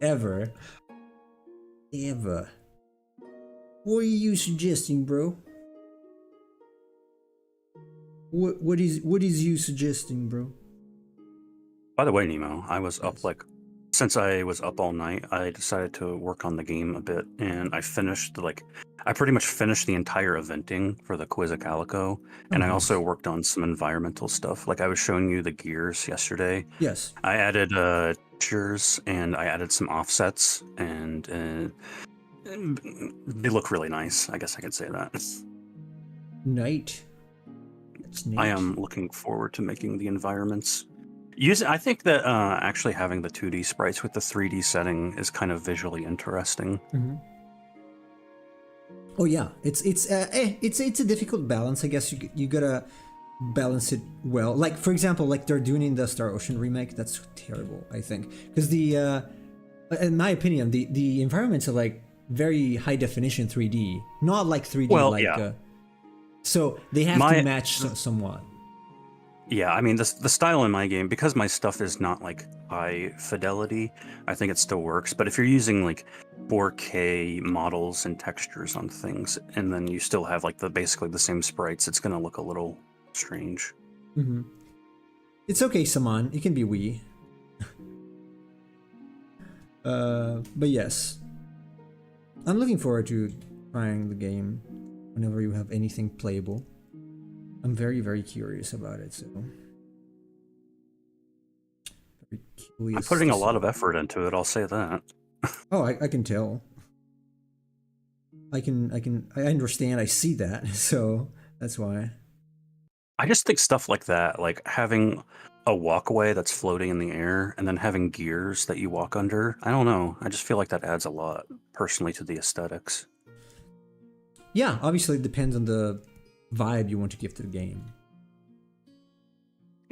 Ever. Ever. What are you suggesting, bro? What is you suggesting, bro? By the way, Nemo, I was up since I was up all night, I decided to work on the game a bit, and I pretty much finished the entire eventing for the Quizzicalico, and I also worked on some environmental stuff. Like I was showing you the gears yesterday. Yes. I added textures and I added some offsets, and they look really nice. I guess I could say that. Night. That's neat. I am looking forward to making the environments. I think that actually having the 2D sprites with the 3D setting is kind of visually interesting. Mm-hmm. Oh yeah, it's a difficult balance. I guess you gotta balance it well. Like for example, like they're doing in the Star Ocean remake. That's terrible, I think, because in my opinion, the environments are like very high definition 3D, not like 3D. Well, like, yeah. So they have to match somewhat. Yeah, I mean, the style in my game, because my stuff is not like high fidelity, I think it still works. But if you're using like 4K models and textures on things, and then you still have like basically the same sprites, it's gonna look a little strange. Mm-hmm. It's okay, Saman. It can be we. But yes, I'm looking forward to trying the game whenever you have anything playable. I'm very, very curious about it. So, I'm putting a lot of effort into it. I'll say that. Oh, I can tell. I understand. I see that. So that's why. I just think stuff like that, like having a walkway that's floating in the air and then having gears that you walk under. I don't know. I just feel like that adds a lot personally to the aesthetics. Yeah, obviously it depends on the vibe you want to give to the game.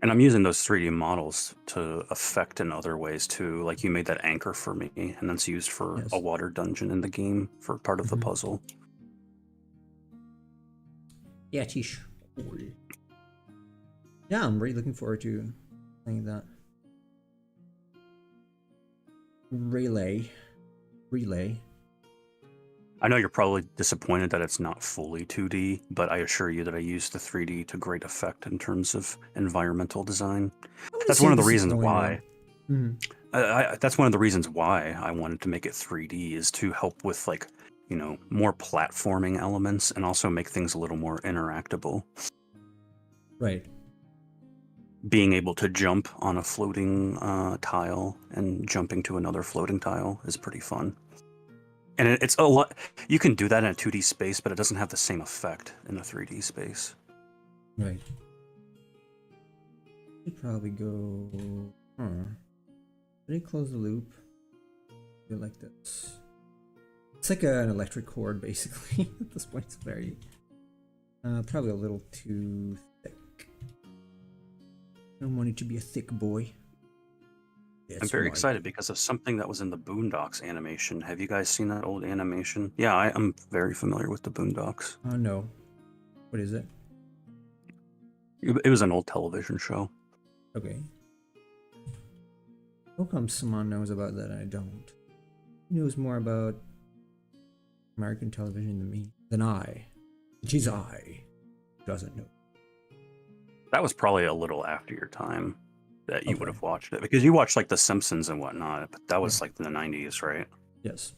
And I'm using those 3D models to affect in other ways too. Like you made that anchor for me, and that's used for a water dungeon in the game for part of the puzzle. Yeah, Tish. Yeah, I'm really looking forward to playing that. Relay. I know you're probably disappointed that it's not fully 2D, but I assure you that I used the 3D to great effect in terms of environmental design. That's one of the reasons why. That's one of the reasons why I wanted to make it 3D, is to help with like, you know, more platforming elements and also make things a little more interactable. Right. Being able to jump on a floating tile and jumping to another floating tile is pretty fun. And it's a lot. You can do that in a 2D space, but it doesn't have the same effect in a 3D space. Right. Should probably go. Did I close the loop? Do like this. It's like an electric cord, basically. At this point, it's very probably a little too thick. I don't want it to be a thick boy. I'm very excited because of something that was in the Boondocks animation. Have you guys seen that old animation? Yeah, I'm very familiar with the Boondocks. Oh no. What is it? It was an old television show. Okay. How come someone knows about that and I don't? He knows more about American television than me. Than I. She's I. Doesn't know. That was probably a little after your time that you Okay. would have watched it. Because you watched like The Simpsons and whatnot, but that was like in the 90s, right? Yes.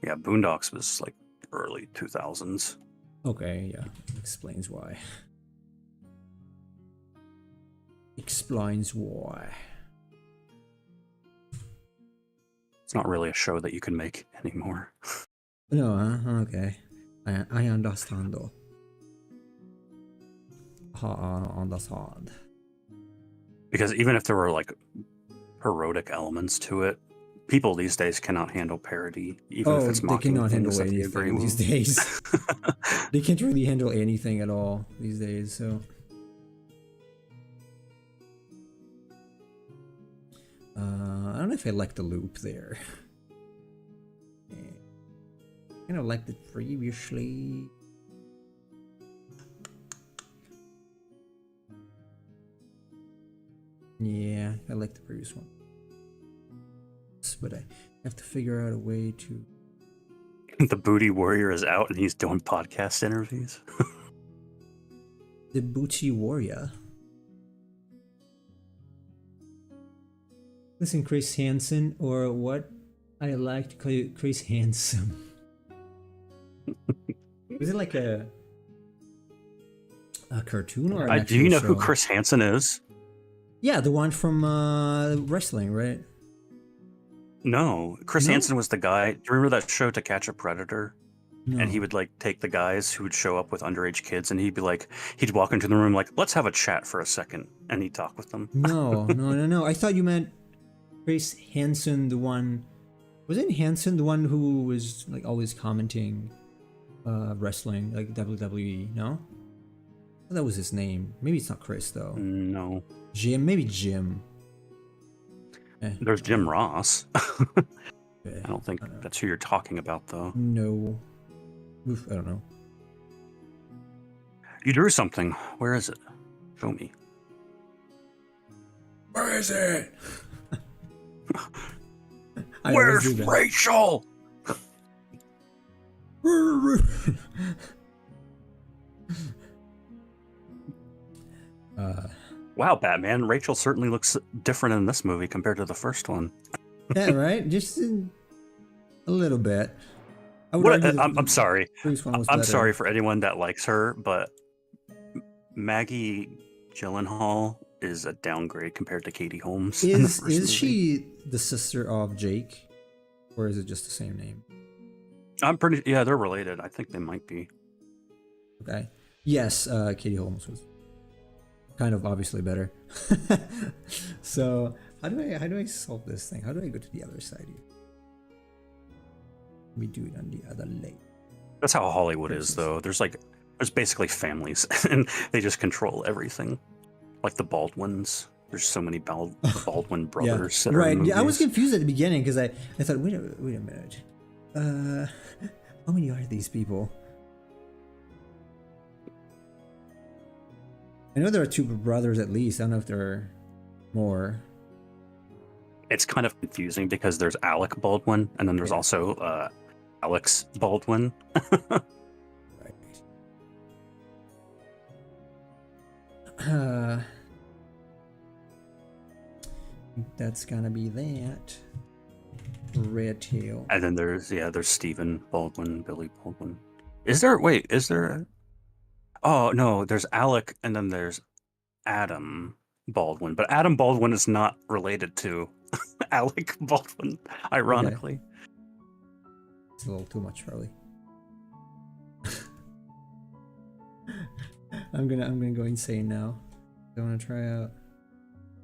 Yeah, Boondocks was like early 2000s. Okay, yeah. Explains why. Explains why. It's not really a show that you can make anymore. No, okay. I understand though. I understand. Because even if there were like parodic elements to it, people these days cannot handle parody, even if it's they mocking cannot things handle that they agree anything these with. days. They can't really handle anything at all these days, so. I don't know if I like the loop there. Kind of liked it previously. Yeah, I like the previous one. But I have to figure out a way to... The Booty Warrior is out and he's doing podcast interviews. The Booty Warrior. Listen, Chris Hansen, or what I like to call you, Chris Handsome. Was it like a cartoon or an Do you know actual who show? Chris Hansen is? Yeah, the one from wrestling, right? No, Chris No? Hansen was the guy. Do you remember that show To Catch a Predator? No. And he would like take the guys who would show up with underage kids, and he'd be like, he'd walk into the room like, let's have a chat for a second, and he'd talk with them. No. I thought you meant Chris Hansen, the one. Wasn't Hansen the one who was like always commenting wrestling, like WWE? No, I thought that was his name. Maybe it's not Chris though. No, Jim, maybe Jim. there's Jim Ross. Okay. I don't think that's who you're talking about, though. No. Oof, I don't know. You drew something. Where is it? Show me. Where is it? Where's Rachel? Wow, Batman. Rachel certainly looks different in this movie compared to the first one. Yeah, right. Just a little bit. I would argue I'm sorry. previous one was I'm better. sorry for anyone that likes her, but Maggie Gyllenhaal is a downgrade compared to Katie Holmes. in the first movie. Is she the sister of Jake, or is it just the same name? I'm pretty. Yeah, they're related. I think they might be. Okay. Yes, Katie Holmes was kind of obviously better. So how do I solve this thing? How do I go to the other side here? Let me do it on the other leg. That's how Hollywood is, though. There's basically families, and they just control everything. Like the Baldwins. There's so many Baldwin brothers. Yeah, that are right. in Yeah, I was movies. confused at the beginning because I thought, wait a minute. How many are these people? I know there are two brothers at least. I don't know if there are more. It's kind of confusing because there's Alec Baldwin, and then there's also Alex Baldwin. Right. That's gonna be that. Red tail. And then there's Stephen Baldwin, Billy Baldwin. Is there? Oh no, there's Alec, and then there's Adam Baldwin. But Adam Baldwin is not related to Alec Baldwin, ironically. It's a little too much, probably. I'm gonna go insane now. I want to try out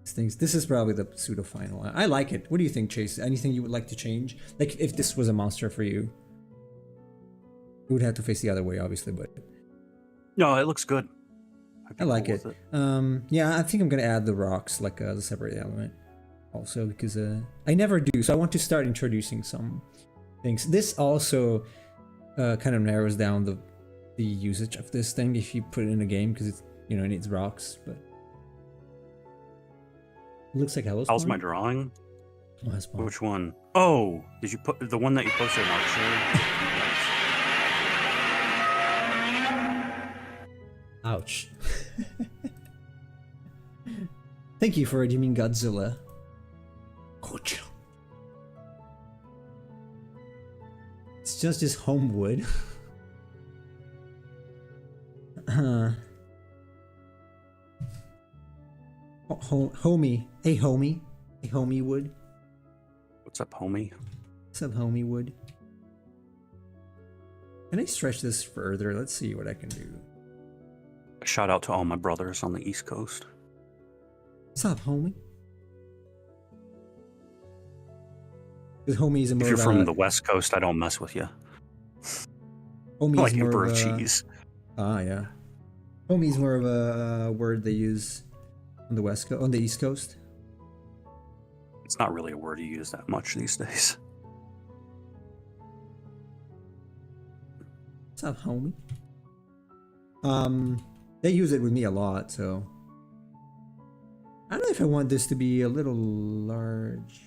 these things. This is probably the pseudo final. I like it. What do you think, Chase? Anything you would like to change? Like if this was a monster for you, you would have to face the other way, obviously. But No, it looks good. I like it. Yeah, I think I'm gonna add the rocks like as a separate element, also because I never do. So I want to start introducing some things. This also kind of narrows down the usage of this thing if you put it in a game because it's it needs rocks. But it looks like hello. How's my drawing? Oh, which one? Oh, did you put the one that you posted in Archer? Ouch. Thank you for redeeming Godzilla. Godzilla. It's just his homewood. Homie. Hey, homie. Hey, homie wood. What's up, homie? What's up, homie wood? Can I stretch this further? Let's see what I can do. Shout out to all my brothers on the East Coast. What's up, homie? Because homie's more if you're from the West Coast, I don't mess with you. Homie's like more emperor of a, cheese. Ah, yeah. Homie's more of a word they use on the West Coast, on the East Coast. It's not really a word you use that much these days. What's up, homie? They use it with me a lot, so I don't know if I want this to be a little large.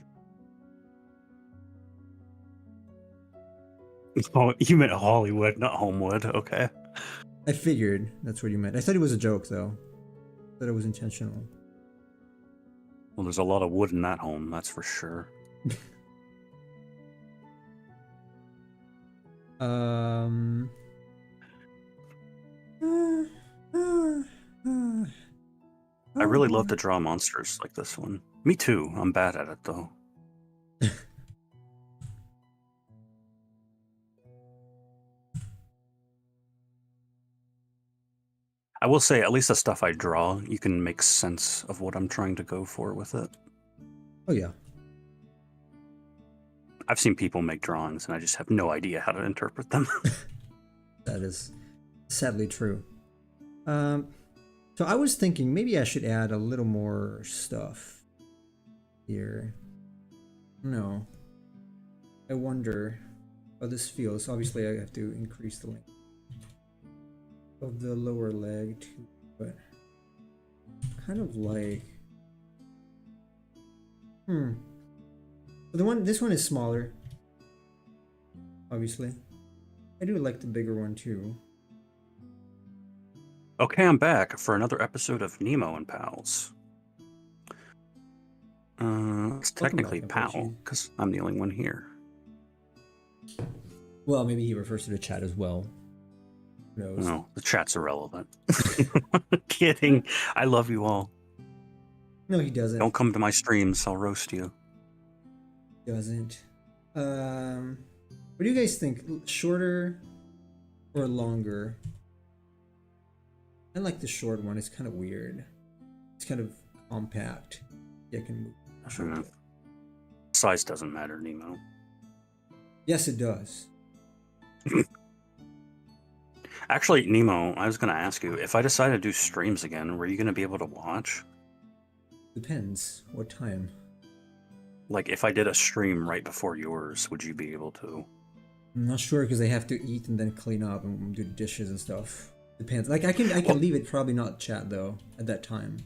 Oh, you meant Hollywood, not Homewood. Okay. I figured that's what you meant. I thought it was a joke, though. I thought it was intentional. Well, there's a lot of wood in that home, that's for sure. I really love to draw monsters like this one. Me too. I'm bad at it, though. I will say, at least the stuff I draw, you can make sense of what I'm trying to go for with it. Oh, yeah. I've seen people make drawings, and I just have no idea how to interpret them. That is sadly true. So I was thinking maybe I should add a little more stuff here. No. I wonder how this feels. Obviously, I have to increase the length of the lower leg too, but kind of like this one is smaller, obviously. I do like the bigger one too. Okay, I'm back for another episode of Nemo and Pals. It's technically Pal, because I'm the only one here. Well, maybe he refers to the chat as well. Who knows? No, the chat's irrelevant. Kidding. I love you all. No, he doesn't. Don't come to my streams, I'll roast you. Doesn't. What do you guys think? Shorter or longer? I like the short one. It's kind of weird. It's kind of compact. Yeah, I can move. Size doesn't matter, Nemo. Yes, it does. Actually, Nemo, I was going to ask you, if I decide to do streams again, were you going to be able to watch? Depends. What time? Like, if I did a stream right before yours, would you be able to? I'm not sure because I have to eat and then clean up and do dishes and stuff. Depends. Like I can leave it, probably not chat though at that time.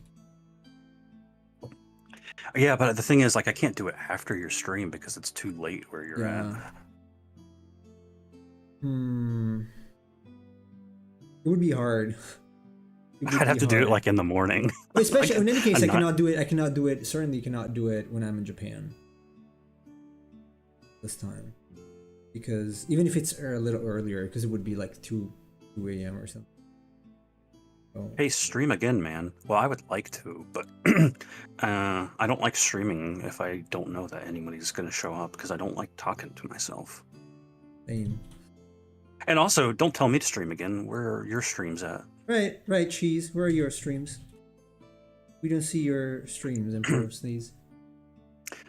Yeah, but the thing is, like, I can't do it after your stream because it's too late where you're at. It would be hard. I'd have to do it like in the morning. Especially in any case, I cannot do it. I cannot do it. Certainly cannot do it when I'm in Japan. This time, because even if it's a little earlier, because it would be like 2 a.m. or something. Oh. Hey, stream again, man. Well, I would like to, but I don't like streaming if I don't know that anybody's going to show up because I don't like talking to myself. Same. And also, don't tell me to stream again. Where are your streams at? Right, Cheese. Where are your streams? We don't see your streams in front of Sneeze.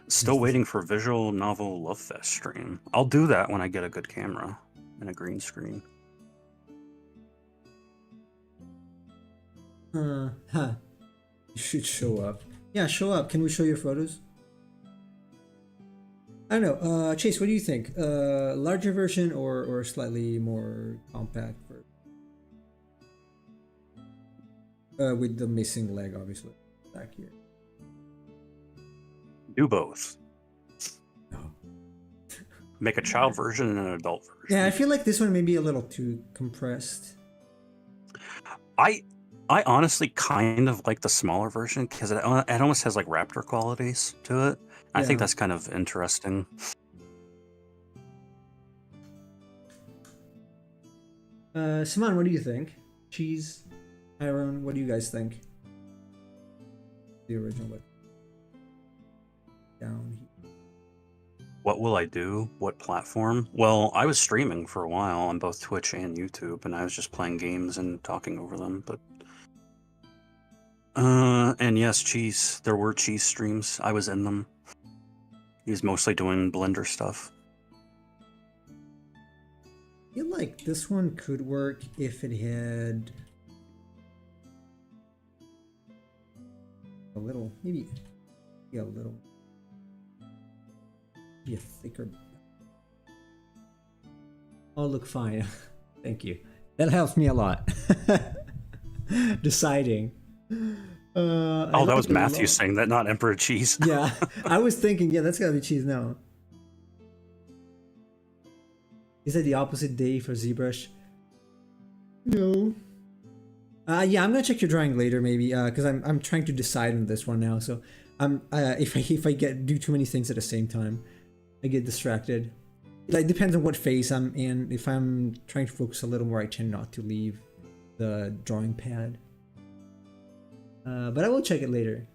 Still waiting for Visual Novel Love Fest stream. I'll do that when I get a good camera and a green screen. Huh. You should show up. Yeah, show up. Can we show your photos? I don't know. Chase, what do you think? Larger version or slightly more compact version? With the missing leg, obviously, back here. Do both. No. Make a child version and an adult version. Yeah, I feel like this one may be a little too compressed. I honestly kind of like the smaller version because it almost has like Raptor qualities to it. I think that's kind of interesting. Simon, what do you think? Cheese, Aaron, what do you guys think? The original one. Down here. What will I do? What platform? Well, I was streaming for a while on both Twitch and YouTube, and I was just playing games and talking over them, but and yes, Cheese. There were Cheese streams. I was in them. He was mostly doing Blender stuff. I feel like this one could work if it had a little, maybe a little, be a thicker. Oh, look fine. Thank you. That helps me a lot. Deciding. Oh, that was Matthew saying that, not Emperor Cheese. Yeah, I was thinking, yeah, that's gotta be Cheese now. Is that the opposite day for ZBrush? No. Yeah, I'm gonna check your drawing later, maybe, because I'm trying to decide on this one now. So, if I do too many things at the same time, I get distracted. Like, depends on what phase I'm in. If I'm trying to focus a little more, I tend not to leave the drawing pad. But I will check it later.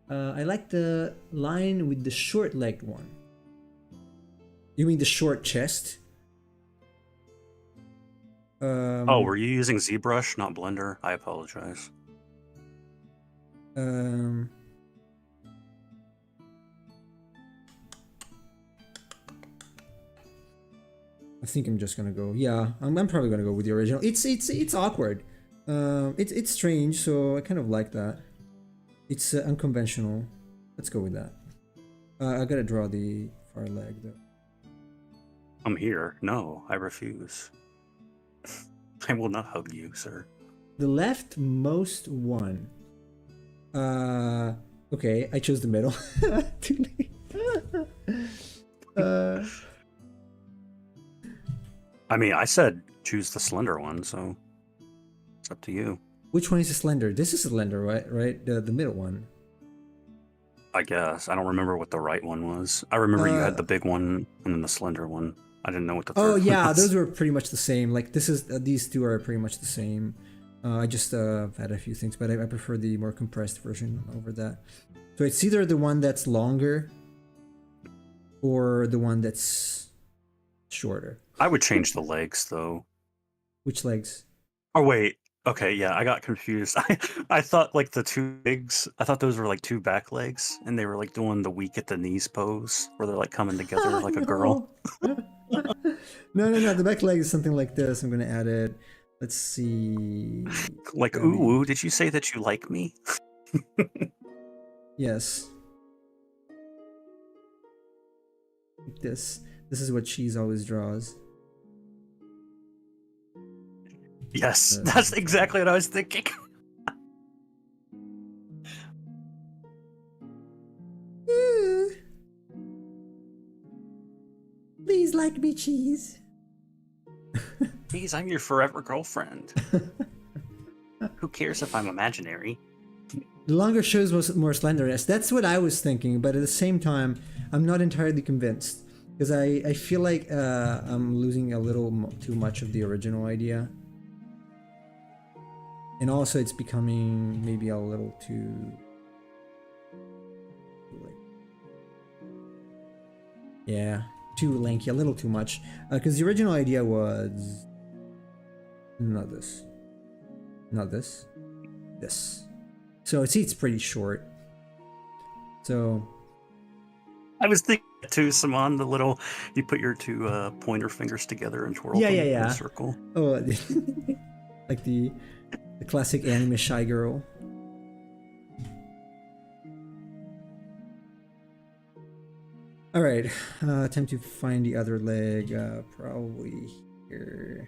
I like the line with the short-legged one. You mean the short chest? Oh, were you using ZBrush, not Blender? I apologize. I think I'm just gonna go. Yeah, I'm probably gonna go with the original. It's awkward. It's strange, so I kind of like that. It's unconventional. Let's go with that. I gotta draw the far leg though. I'm here. No, I refuse. I will not hug you, sir. The leftmost one. Okay, I chose the middle. Too late. I mean, I said choose the slender one, so it's up to you. Which one is the slender? This is the slender, right? Right, the middle one. I guess. I don't remember what the right one was. I remember you had the big one and then the slender one. I didn't know what the third Oh yeah, was. those were pretty much the same. Like this is these two are pretty much the same. I just had a few things, but I prefer the more compressed version over that. So it's either the one that's longer or the one that's shorter. I would change the legs though. Which legs? Oh wait. Okay, yeah, I got confused. I thought like the two legs, I thought those were like two back legs, and they were like doing the weak at the knees pose, where they're like coming together like a girl. No. The back leg is something like this. I'm gonna add it. Let's see. Like, ooh, did you say that you like me? Yes. Like this. This is what Cheese always draws. Yes, that's exactly what I was thinking. Please like me, Cheese. Please, I'm your forever girlfriend. Who cares if I'm imaginary? The longer shows more slenderness. That's what I was thinking, but at the same time, I'm not entirely convinced. Because I feel like I'm losing a little too much of the original idea. And also it's becoming maybe a little too... Yeah, too lanky, a little too much. Because the original idea was not this, not this, this. So it's pretty short. So I was thinking too, Simon, the little, you put your two pointer fingers together and twirl yeah, them yeah, in yeah. a circle. Oh, like the classic anime shy girl. All right, time to find the other leg. Probably here.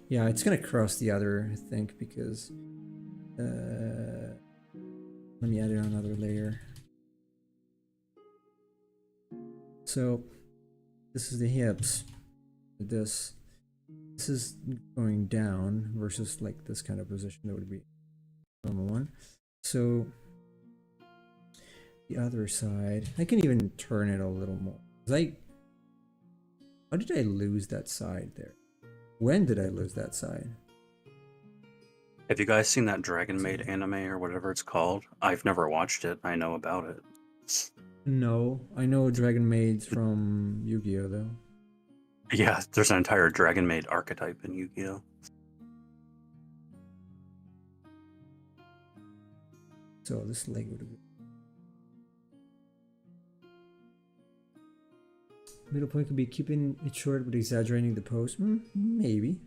Yeah, it's gonna cross the other, I think, because let me add another layer. So this is the hips. This is going down versus like this kind of position that would be normal one. So the other side, I can even turn it a little more. How did I lose that side there? When did I lose that side? Have you guys seen that Dragon Maid anime or whatever it's called? I've never watched it. I know about it. No, I know Dragon Maids from Yu-Gi-Oh though. Yeah, there's an entire Dragon Maid archetype in Yu-Gi-Oh. So this leg would be... Middle point could be keeping it short but exaggerating the pose. Maybe.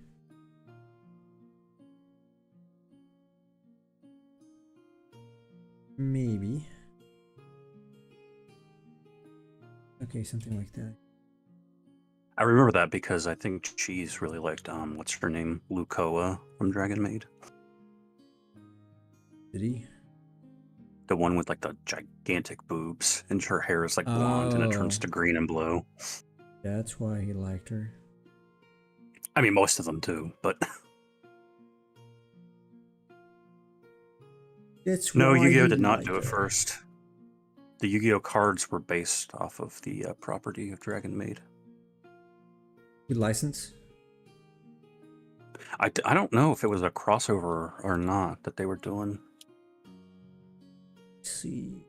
Maybe. Okay, something like that. I remember that because I think Cheese really liked, what's her name? Lukoa from Dragon Maid. Did he? The one with like the gigantic boobs, and her hair is like blonde and it turns to green and blue. That's why he liked her. I mean, most of them too, but That's no, why Yu-Gi-Oh he did not liked do it her. first. The Yu-Gi-Oh cards were based off of the property of Dragon Maid. Good license? I don't know if it was a crossover or not that they were doing. Let's see.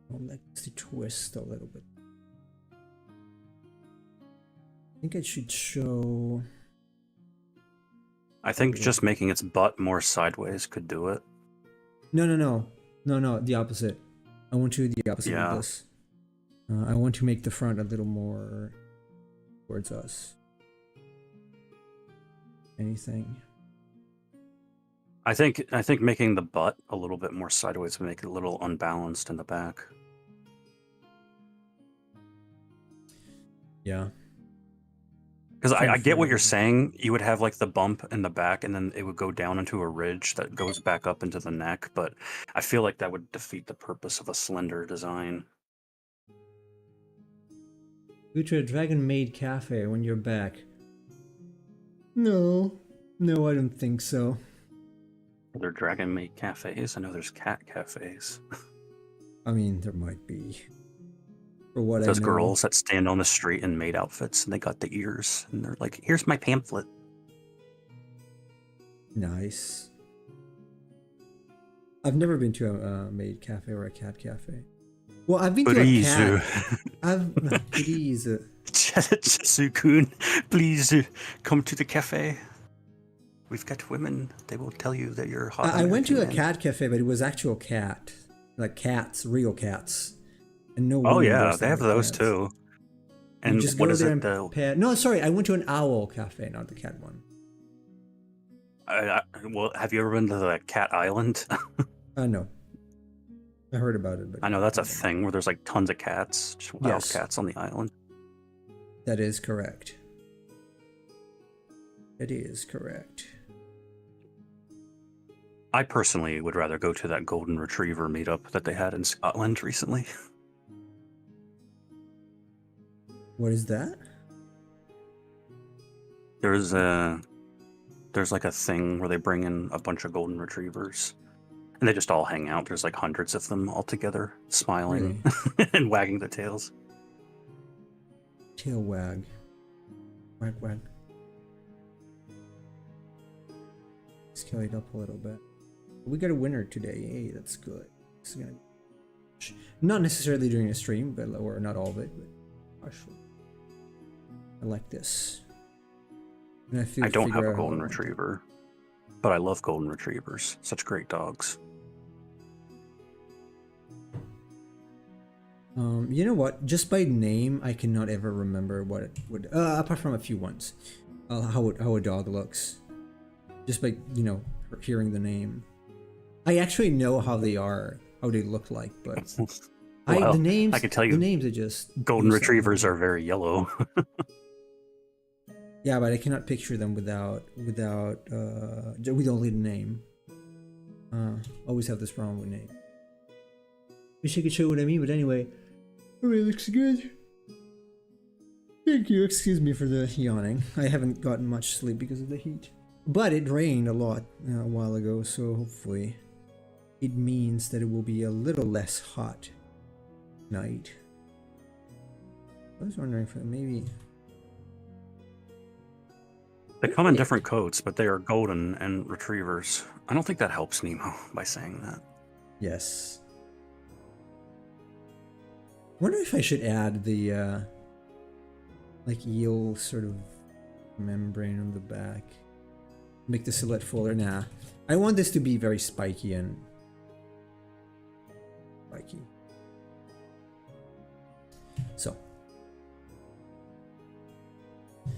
Let's twist a little bit. I think it should show. I think just making its butt more sideways could do it. No. The opposite. I want to do the opposite of this. I want to make the front a little more towards us. Anything. I think making the butt a little bit more sideways would make it a little unbalanced in the back. Yeah. Because I get what you're saying. You would have like the bump in the back and then it would go down into a ridge that goes back up into the neck, but I feel like that would defeat the purpose of a slender design. Go to a Dragon Maid cafe when you're back. No, I don't think so. Are there Dragon Maid cafes? I know there's cat cafes. I mean, there might be. For what I know. Those girls that stand on the street in maid outfits and they got the ears and they're like, "Here's my pamphlet." Nice. I've never been to a maid cafe or a cat cafe. Well, I've been to a cat. Please. Jesu-kun, please come to the cafe. We've got women. They will tell you that you're hot. I went to a cat cafe, but it was actual cat. Like cats, real cats. And no. Oh yeah, they have those cats too. And just what go is there it? and pet. No, sorry, I went to an owl cafe, not the cat one. Well, have you ever been to the Cat Island? No. I heard about it, but I know that's a thing where there's like tons of cats, just wild cats on the island. That is correct. It is correct. I personally would rather go to that golden retriever meetup that they had in Scotland recently. What is that? There's like a thing where they bring in a bunch of golden retrievers and they just all hang out. There's like hundreds of them all together, smiling and wagging their tails. Tail wag. Wag wag. scale it up a little bit. We got a winner today. Hey, that's good. This is gonna be not necessarily during a stream, but or not all of it, but partially. I like this. I don't have a golden retriever, but I love golden retrievers. Such great dogs. You know what? Just by name, I cannot ever remember what it would. Apart from a few ones, how a dog looks. Just by hearing the name, I actually know how they are, how they look like, but well, the names. I can tell you, the names are just golden retrievers are very yellow. Yeah, but I cannot picture them without with only the name. Always have this problem with name. Wish I could show what I mean, but anyway. Oh, it looks good. Thank you. Excuse me for the yawning. I haven't gotten much sleep because of the heat. But it rained a lot a while ago, so hopefully it means that it will be a little less hot night. I was wondering if maybe... They come in different coats, but they are golden and retrievers. I don't think that helps Nemo by saying that. Yes. Wonder if I should add the like eel sort of membrane on the back. Make the silhouette fuller. Nah. I want this to be very spiky and spiky. So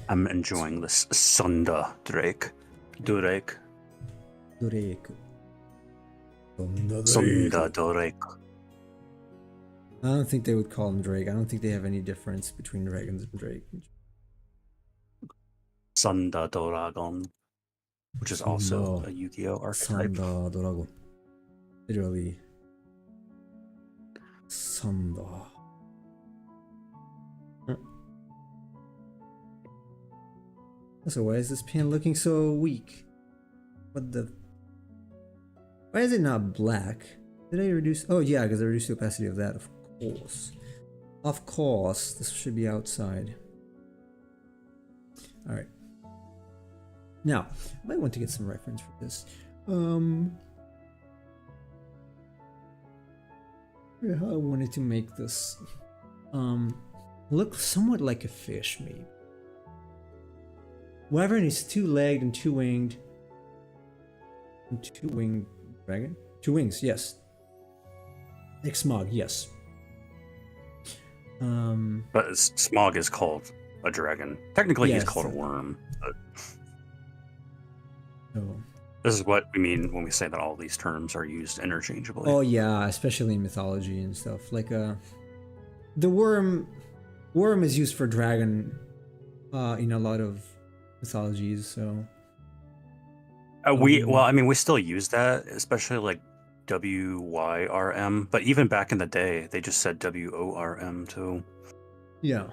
I'm enjoying this Sunda Drake. Drake. Sunda Drake. I don't think they would call him Drake. I don't think they have any difference between dragons and Drake. Sunda Dragon, which is also a Yu-Gi-Oh archetype. Sunda Dragon. Literally. Sunda. So why is this pen looking so weak? What the... Why is it not black? Did I reduce... Oh yeah, because I reduced the opacity of that, of course. Of course, this should be outside. Alright. Now, I might want to get some reference for this. How I wanted to make this look somewhat like a fish, maybe. Wyvern is two-legged and two-winged. And two-winged dragon? Two wings, yes. Like Smaug, yes. But Smaug is called a dragon. Technically, yes, he's called a worm. But oh. This is what we mean when we say that all these terms are used interchangeably. Oh yeah, especially in mythology and stuff. Like the worm is used for dragon in a lot of mythologies. So well, I mean, we still use that, especially like WYRM. But even back in the day, they just said WORM too. Yeah.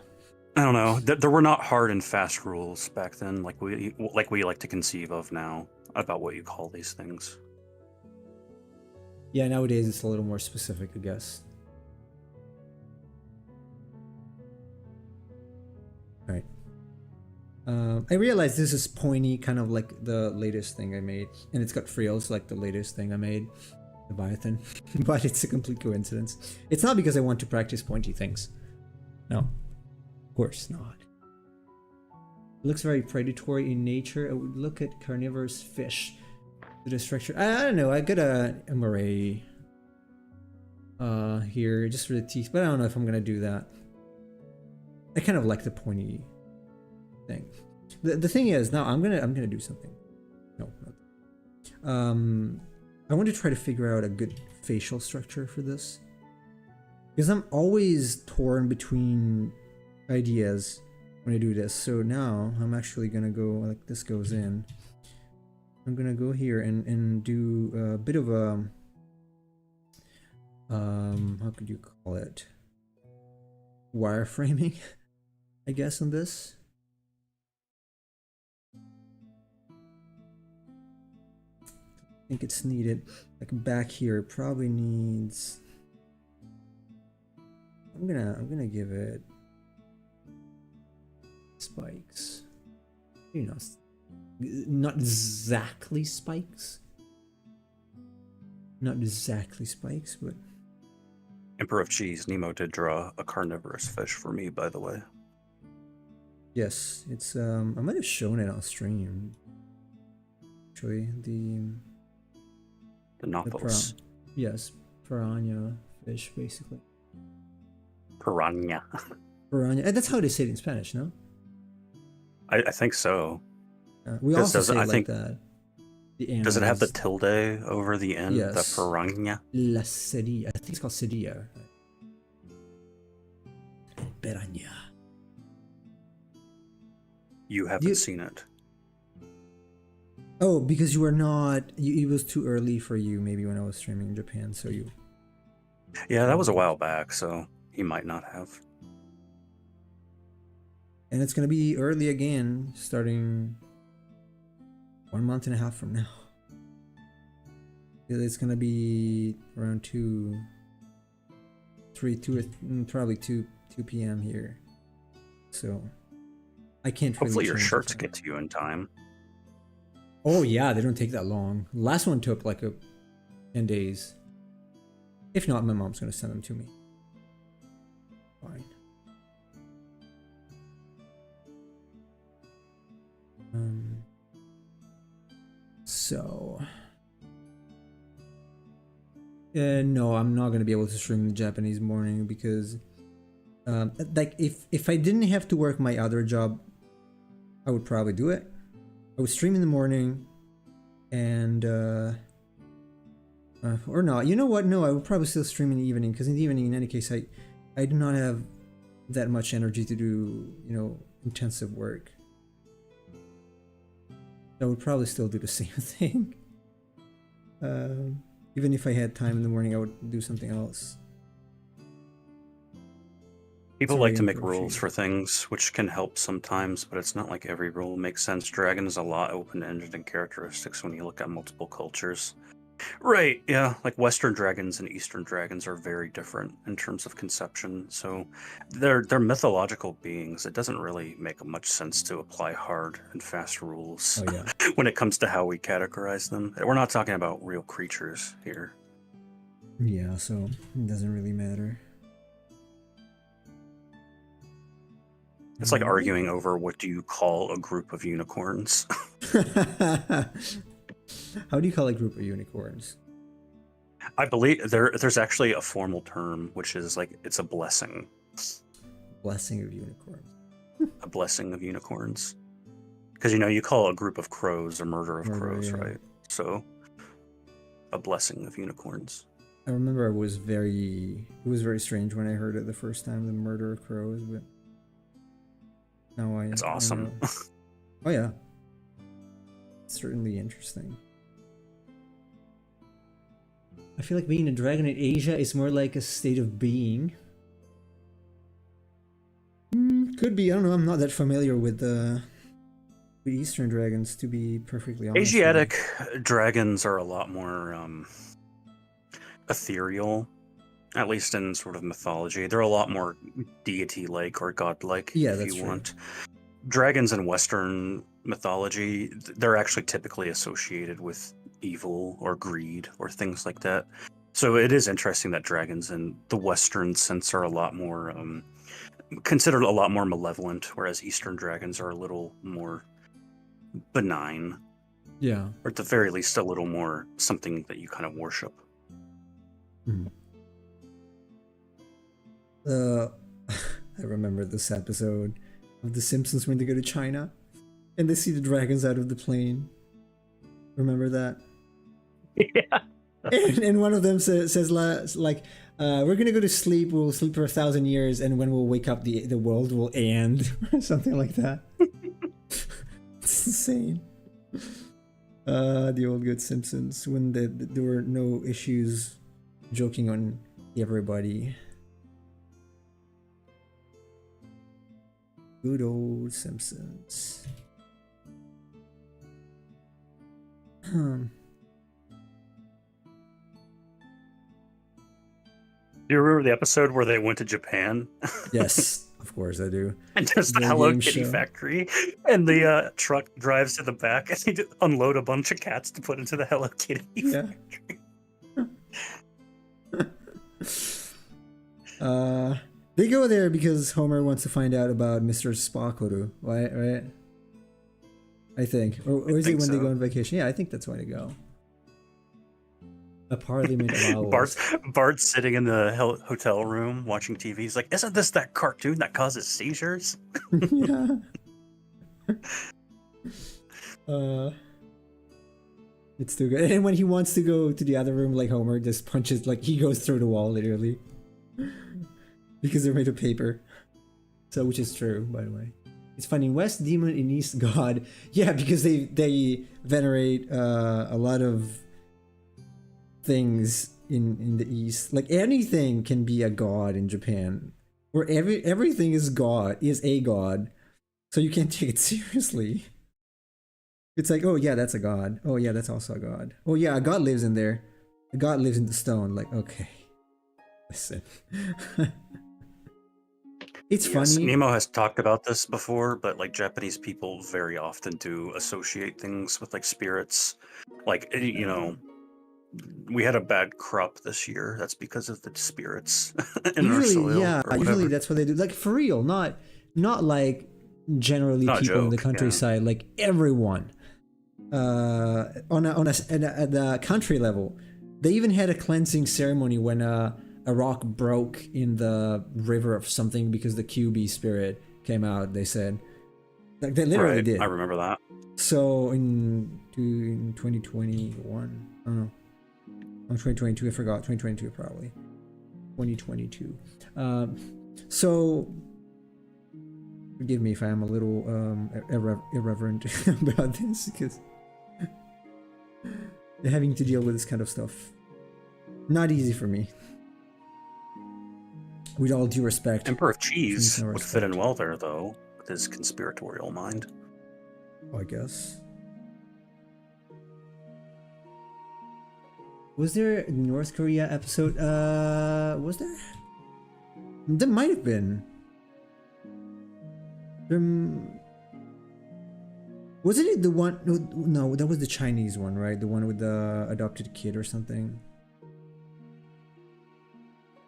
I don't know. There were not hard and fast rules back then, like we like to conceive of now about what you call these things. Yeah, nowadays it's a little more specific, I guess. All right. I realize this is pointy, kind of like the latest thing I made, and it's got frills like the latest thing I made, Leviathan. But it's a complete coincidence. It's not because I want to practice pointy things. No, of course not. It looks very predatory in nature. I would look at carnivorous fish. The structure. I don't know. I got a moray here just for the teeth, but I don't know if I'm gonna do that. I kind of like the pointy thing. The thing is, now I'm gonna do something. No, not. I want to try to figure out a good facial structure for this, because I'm always torn between ideas when I do this. So now I'm actually gonna go like this goes in. I'm gonna go here and do a bit of a how could you call it, wireframing, I guess, on this. I think it's needed. Like back here, it probably needs. I'm gonna give it spikes. You know, not exactly spikes. Not exactly spikes, but Emperor of Cheese, Nemo did draw a carnivorous fish for me, by the way. yes, it's I might have shown it on stream. Actually, the Dinophilis. yes, piranha fish basically. Piranha. Piranha. That's how they say it in Spanish, no? I think so. We also say I it like think, that. does it have the tilde over the end? Yes. The piranha? La Cedilla. I think it's called Cedilla. Piranha. You haven't seen it. Oh, because you were not. It was too early for you, maybe when I was streaming in Japan. So you. Yeah, that was a while back, so he might not have. And it's gonna be early again, starting 1.5 months from now. It's gonna be around 2 probably 2 p.m. here. So I can't. Hopefully really your change shirts the get to you in time. Oh yeah, they don't take that long. Last one took like 10 days. If not, my mom's gonna send them to me. Fine. So no, I'm not gonna be able to stream the Japanese morning because like if I didn't have to work my other job, I would probably do it. I would stream in the morning and or not. You know what? No, I would probably still stream in the evening because in the evening, in any case, I do not have that much energy to do, you know, intensive work. I would probably still do the same thing. Even if I had time in the morning, I would do something else. People like to make rules for things, which can help sometimes, but it's not like every rule makes sense. Dragon is a lot open-ended in characteristics when you look at multiple cultures. Right, yeah, like Western dragons and Eastern dragons are very different in terms of conception, so they're mythological beings. It doesn't really make much sense to apply hard and fast rules when it comes to how we categorize them. We're not talking about real creatures here. Yeah, so it doesn't really matter. It's like arguing over what do you call a group of unicorns. How do you call a group of unicorns? I believe there's actually a formal term, which is like it's a blessing. Blessing of unicorns. A blessing of unicorns. Because, you know, you call a group of crows a murder of crows, right? So, a blessing of unicorns. I remember it was very strange when I heard it the first time, the murder of crows, but now it's awesome. Oh yeah. It's certainly interesting. I feel like being a dragon in Asia is more like a state of being. Could be. I don't know. I'm not that familiar with the Eastern dragons, to be perfectly honest. Asiatic dragons are a lot more ethereal, at least in sort of mythology. They're a lot more deity-like or godlike, if you want. Dragons in Western mythology, they're actually typically associated with evil or greed or things like that. So it is interesting that dragons in the Western sense are a lot more considered a lot more malevolent, whereas Eastern dragons are a little more benign. Yeah. Or at the very least a little more something that you kind of worship. I remember this episode of The Simpsons when they go to China and they see the dragons out of the plane. Remember that? Yeah. And one of them says like, we're gonna go to sleep. We'll sleep for 1,000 years, and when we'll wake up, the world will end, or something like that. It's insane. The old good Simpsons, when there were no issues, joking on everybody. Good old Simpsons. Do you remember the episode where they went to Japan? Yes. Of course I do. And there's the The Hello game Kitty show. factory, and the truck drives to the back, and they just unload a bunch of cats to put into the Hello Kitty Yeah. factory. They go there because Homer wants to find out about Mr. Spock, right? I think. Or is it think when they so. go on vacation? Yeah, I think that's why they go. A parliament of owls. Bart's sitting in the hotel room watching TV. He's like, "Isn't this that cartoon that causes seizures?" Yeah. It's too good. And when he wants to go to the other room, like Homer just punches, like he goes through the wall literally, because they're made of paper. So, which is true, by the way. It's funny. West demon in East god. Yeah, because they venerate a lot of things in the East. Like anything can be a god in Japan, where everything is a god. So you can't take it seriously. It's like, oh yeah, that's a god. Oh yeah, that's also a god. Oh yeah, a god lives in there. A god lives in the stone. Like, okay, listen. It's Yes, funny. Nemo has talked about this before, but like Japanese people very often do associate things with like spirits. Like, we had a bad crop this year. That's because of the spirits in our Usually, soil yeah, or usually whatever. that's what they do. Like for real, not like generally Not a people in the joke. Yeah. countryside. Like everyone, at the country level, they even had a cleansing ceremony when a rock broke in the river of something because the QB spirit came out. They said, like they literally Right. did. I remember that. So in 2021, I don't know. On 2022, I forgot. 2022 probably. 2022. So forgive me if I am a little irreverent about this, because having to deal with this kind of stuff, not easy for me. With all due respect. Emperor of Cheese no would fit in respect. well there, though, with his conspiratorial mind. I guess. Was there a North Korea episode? Was there? There might have been. Wasn't it the one? No, that was the Chinese one, right? The one with the adopted kid or something.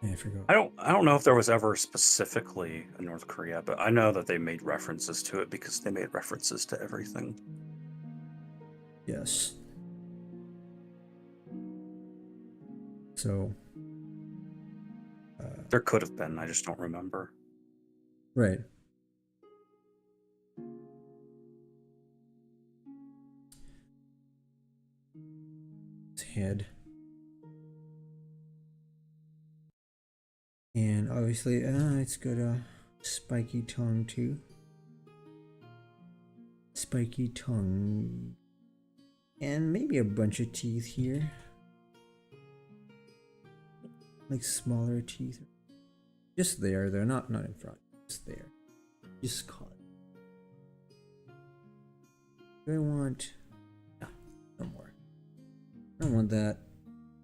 Yeah, I forgot. I don't know if there was ever specifically a North Korea, but I know that they made references to it because they made references to everything. Yes. So. There could have been. I just don't remember. Right. His head. And obviously, it's got a spiky tongue too. Spiky tongue. And maybe a bunch of teeth here. Like smaller teeth. Just there, they're not in front. Just there. Just caught. Do I want... No more. I don't want that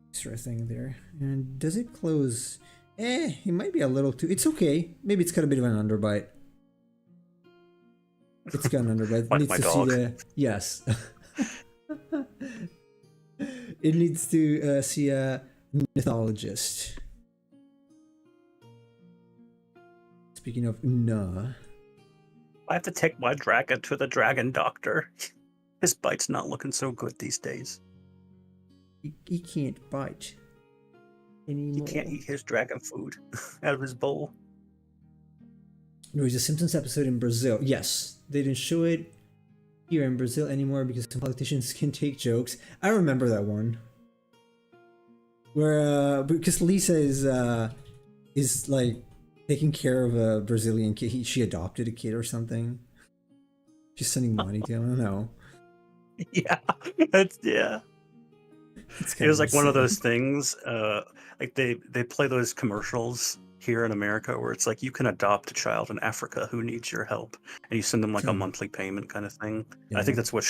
extra thing there. And does it close? It might be a little too... It's okay. Maybe it's got a bit of an underbite. It's got an underbite. Like It needs my to dog. see the... Yes. It needs to see a mythologist. Speaking of I have to take my dragon to the dragon doctor. His bite's not looking so good these days. he can't bite anymore. He can't eat his dragon food out of his bowl. There was a Simpsons episode in Brazil. Yes, they didn't show it here in Brazil anymore because some politicians can take jokes. I remember that one. Where because Lisa is like taking care of a Brazilian kid. She adopted a kid or something. She's sending money to him. I don't know. Yeah. It's It was like one of insane. those things, like they play those commercials here in America where it's like you can adopt a child in Africa who needs your help, and you send them like a monthly payment kind of thing. Yeah. I think that's what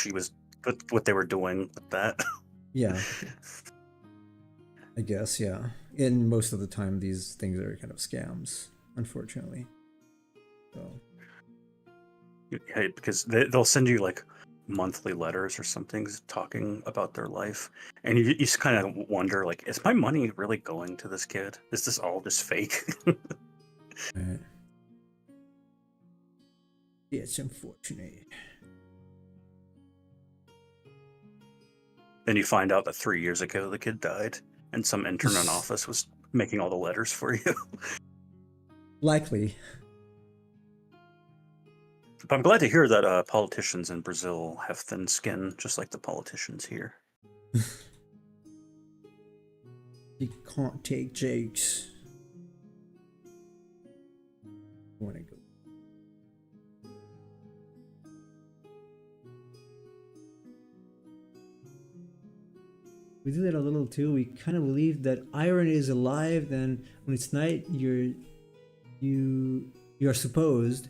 they were doing with that. Yeah. I guess, yeah. And most of the time these things are kind of scams, unfortunately. So Hey, because they'll send you like monthly letters or something talking about their life, and you just kind of wonder, like, is my money really going to this kid? Is this all just fake? yeah, it's unfortunate. Then you find out that 3 years ago the kid died, and some intern in office was making all the letters for you. Likely. But I'm glad to hear that politicians in Brazil have thin skin, just like the politicians here. You can't take jokes. I want to go. We did it a little too. We kind of believe that iron is alive. Then when it's night, you are supposed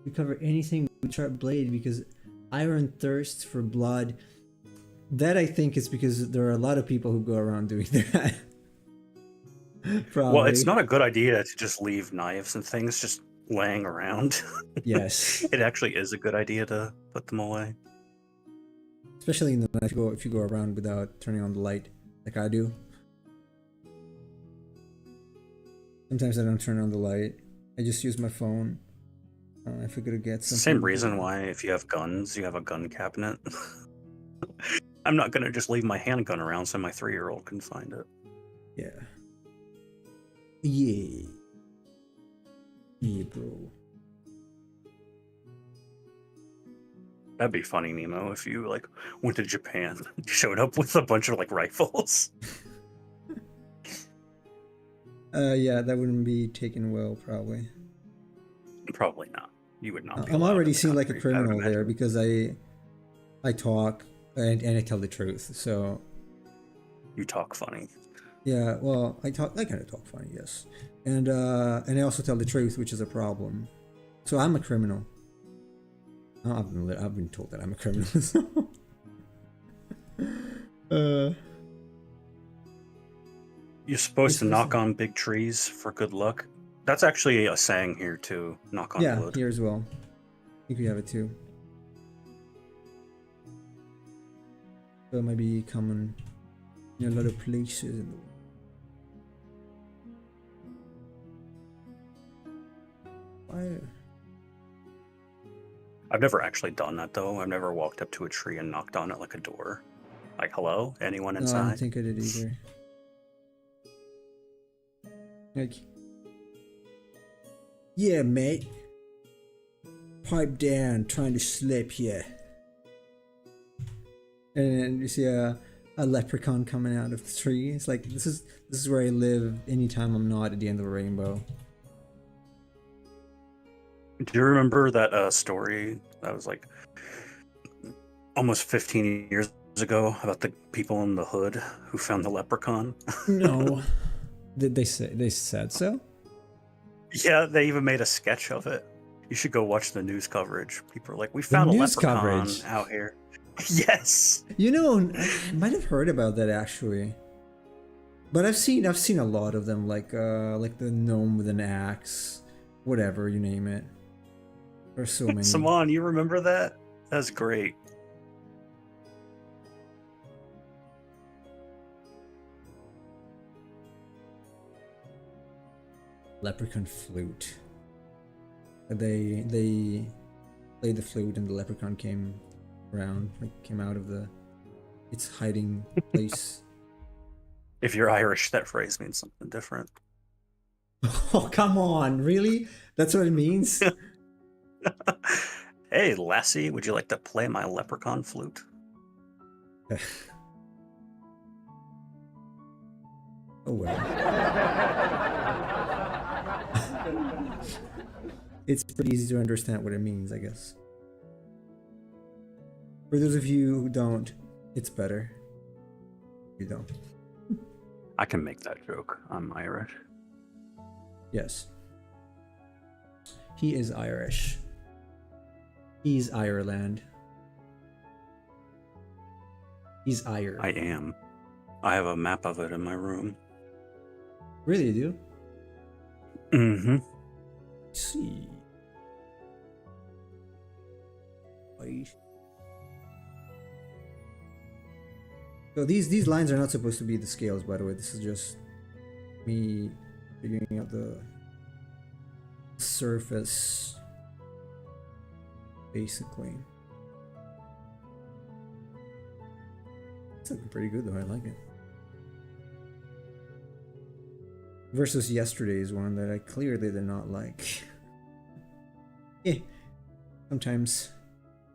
to cover anything with sharp blade because iron thirsts for blood. That I think is because there are a lot of people who go around doing that. Probably. Well, it's not a good idea to just leave knives and things just laying around. Yes. It actually is a good idea to put them away. Especially in the night if you go around without turning on the light, like I do. Sometimes I don't turn on the light. I just use my phone. If I could get something. Same reason why if you have guns, you have a gun cabinet. I'm not gonna just leave my handgun around so my 3-year-old can find it. Yeah. Yeah. Yeah, bro. That'd be funny, Nemo, if you like went to Japan, showed up with a bunch of like rifles. Yeah, that wouldn't be taken well, probably. Probably not. You would not. Be I'm allowed already in the seen like a country, I would criminal there imagine. because I talk and I tell the truth. So You talk funny. yeah, well, I kind of talk funny, yes, and I also tell the truth, which is a problem. So I'm a criminal. I've been told that I'm a criminal. So. You're supposed to knock on big trees for good luck. That's actually a saying here too. Knock on wood. Here as well. I think we have it too. So it might be common in a lot of places in the world. Fire. I've never actually done that though. I've never walked up to a tree and knocked on it like a door. Like, hello? Anyone No, I inside? don't think I did either. Like, yeah, mate. Pipe down, trying to sleep here. And you see a leprechaun coming out of the tree. It's like this is where I live anytime I'm not at the end of a rainbow. Do you remember that story that was like almost 15 years ago about the people in the hood who found the leprechaun? No. Did they said so? Yeah, they even made a sketch of it. You should go watch the news coverage. People are like, we found a news leprechaun coverage? out here. Yes. You know, I might have heard about that actually. But I've seen a lot of them, like the gnome with an axe, whatever you name it. There's so many. Saman, you remember that? That's great. Leprechaun flute. They played the flute and the leprechaun came around, like came out of its hiding place. If you're Irish, that phrase means something different. Oh, come on, really? That's what it means? Hey, lassie, would you like to play my leprechaun flute? Oh well. It's pretty easy to understand what it means, I guess. For those of you who don't, it's better. You don't. I can make that joke. I'm Irish. Yes. He is Irish. He's Ireland. He's Ire. I am. I have a map of it in my room. Really, you do? Mm-hmm. See. Right. So these lines are not supposed to be the scales, by the way. This is just me figuring out the surface, basically. It's looking pretty good though, I like it. Versus yesterday's one that I clearly did not like. Yeah, sometimes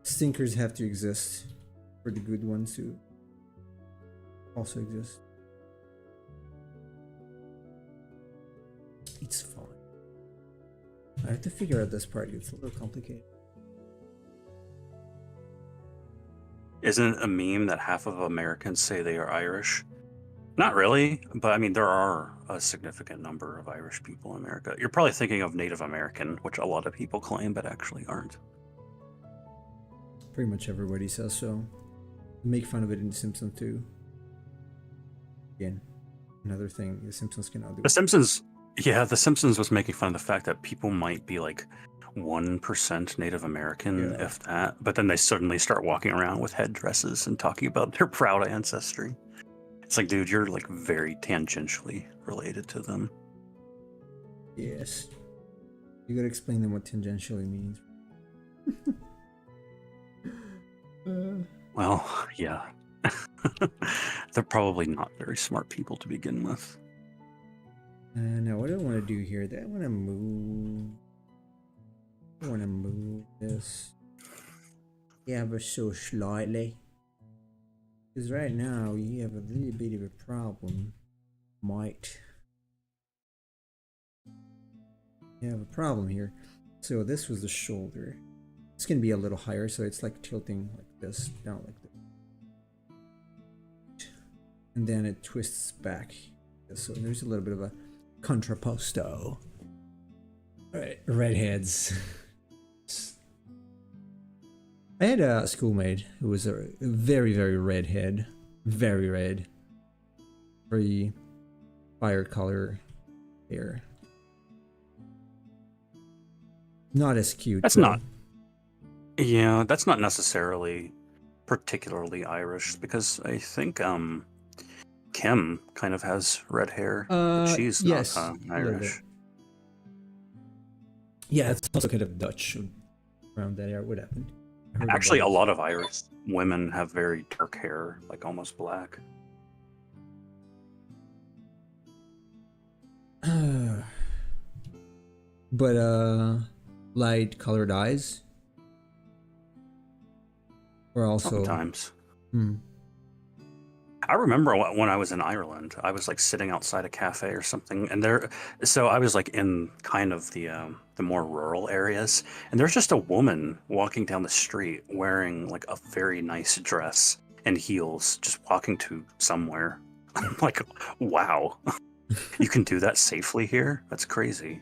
stinkers have to exist for the good ones to also exist. It's fine. I have to figure out this part. It's a little complicated. Isn't it a meme that half of Americans say they are Irish? Not really, but I mean, there are a significant number of Irish people in America. You're probably thinking of Native American, which a lot of people claim, but actually aren't. Pretty much everybody says so. Make fun of it in The Simpsons too. Again, another thing The Simpsons cannot do. The Simpsons, yeah, The Simpsons was making fun of the fact that people might be like 1% Native American, Yeah. if that, but then they suddenly start walking around with headdresses and talking about their proud ancestry. It's like, dude, you're like very tangentially related to them. Yes. You gotta explain them what tangentially means. Well, yeah. They're probably not very smart people to begin with. Now, what do I want to do here? I want to move. I want to move this ever so slightly. Because right now you have a little bit of a problem. You have a problem here. So this was the shoulder. It's going to be a little higher, so it's like tilting like this, down like this. And then it twists back. So there's a little bit of a contrapposto. Alright, redheads. I had a schoolmate who was a very, very redhead. Very red. Very fire color hair. Not as cute. That's though. not. Yeah, that's not necessarily particularly Irish, because I think Kim kind of has red hair, but she's yes, not a little Irish. bit. Yeah, it's also kind of Dutch around that area. What happened? I heard Actually, a about lot of Irish women have very dark hair, like almost black. it. But light colored eyes. Or also Sometimes. Hmm. I remember when I was in Ireland, I was like sitting outside a cafe or something, and so I was like in kind of the more rural areas, and there's just a woman walking down the street wearing like a very nice dress and heels, just walking to somewhere. I'm like, wow, you can do that safely here? That's crazy.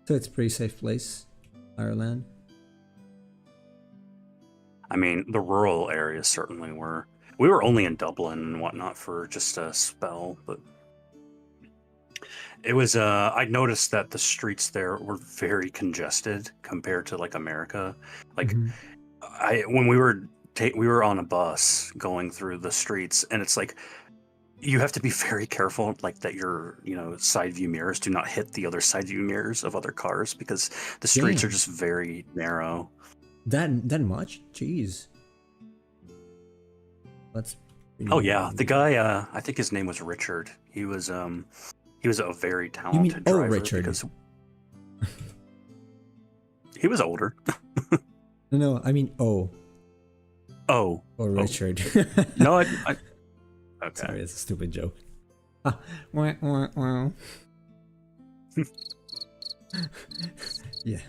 So it's a pretty safe place, Ireland. I mean, the rural areas certainly were. We were only in Dublin and whatnot for just a spell, but it was. I noticed that the streets there were very congested compared to like America. Like, when we were on a bus going through the streets, and it's like you have to be very careful, like that your side view mirrors do not hit the other side view mirrors of other cars, because the streets are just very narrow. That much? Jeez. That's Oh yeah, the guy. I think his name was Richard. He was a very talented driver. Richard. Because he was older. No, I mean Oh, Richard. No, I okay. Sorry, it's a stupid joke. Wah, wah, wah. Yeah.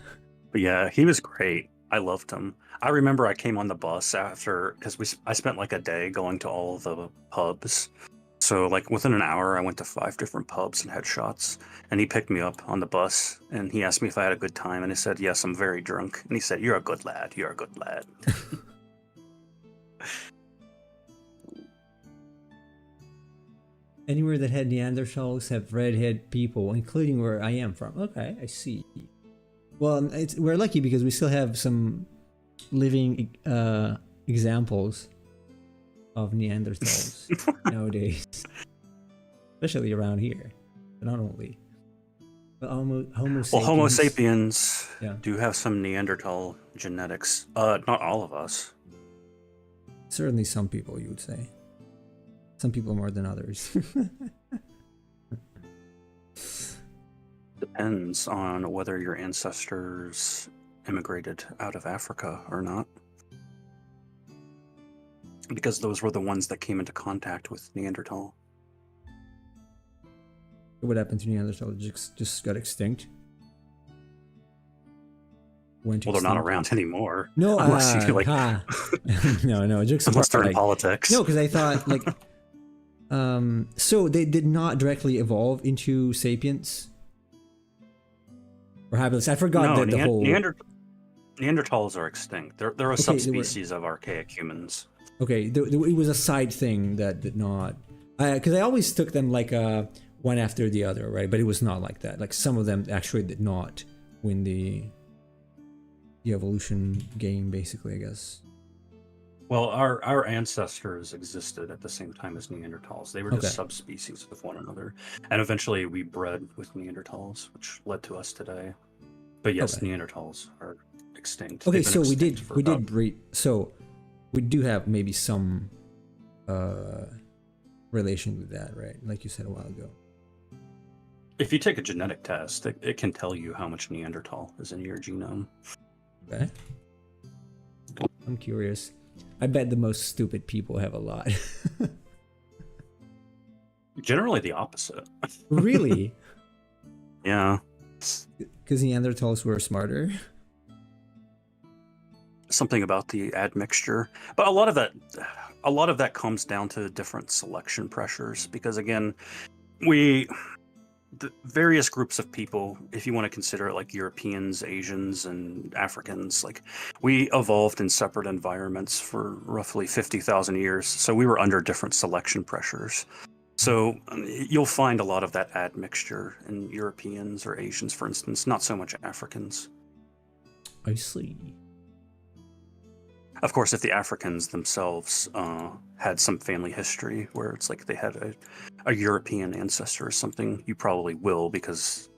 But yeah, he was great. I loved him. I remember I came on the bus after, because I spent like a day going to all the pubs. So like within an hour, I went to 5 different pubs and had shots. And he picked me up on the bus, and he asked me if I had a good time, and I said, yes, I'm very drunk. And he said, you're a good lad. You're a good lad. Anywhere that had Neanderthals have redhead people, including where I am from. Okay, I see. Well, we're lucky because we still have some living examples of Neanderthals nowadays, especially around here. But not only, but Homo sapiens. Well, Homo sapiens Yeah. do have some Neanderthal genetics. Not all of us. Certainly, some people, you would say. Some people more than others. Depends on whether your ancestors immigrated out of Africa or not. Because those were the ones that came into contact with Neanderthal. What happened to Neanderthal? Just got extinct? Went Well, they're not extinct? around anymore. No, unless you like, no, jokes unless they're apart. in politics. No, because I thought like, so they did not directly evolve into sapiens or habilis. I forgot No, the whole. Neanderthals are extinct. They're a Okay, subspecies of archaic humans. Okay, it was a side thing that did not. Because I always took them like one after the other, right? But it was not like that. Like some of them actually did not win the evolution game, basically, I guess. Well, our ancestors existed at the same time as Neanderthals. They were just Okay. subspecies with one another. And eventually we bred with Neanderthals, which led to us today. But yes, Okay. Neanderthals are extinct. Okay, They've been so extinct for we about- did breed. So we do have maybe some relation with that, right? Like you said a while ago. If you take a genetic test, it can tell you how much Neanderthal is in your genome. Okay. I'm curious. I bet the most stupid people have a lot. Generally the opposite. Really? Yeah. Because Neanderthals were smarter? Something about the admixture. But a lot of that comes down to different selection pressures because again, the various groups of people, if you want to consider it like Europeans, Asians, and Africans, like we evolved in separate environments for roughly 50,000 years. So we were under different selection pressures. So you'll find a lot of that admixture in Europeans or Asians, for instance, not so much Africans. I see. Of course, if the Africans themselves had some family history where it's like they had a European ancestor or something, you probably will because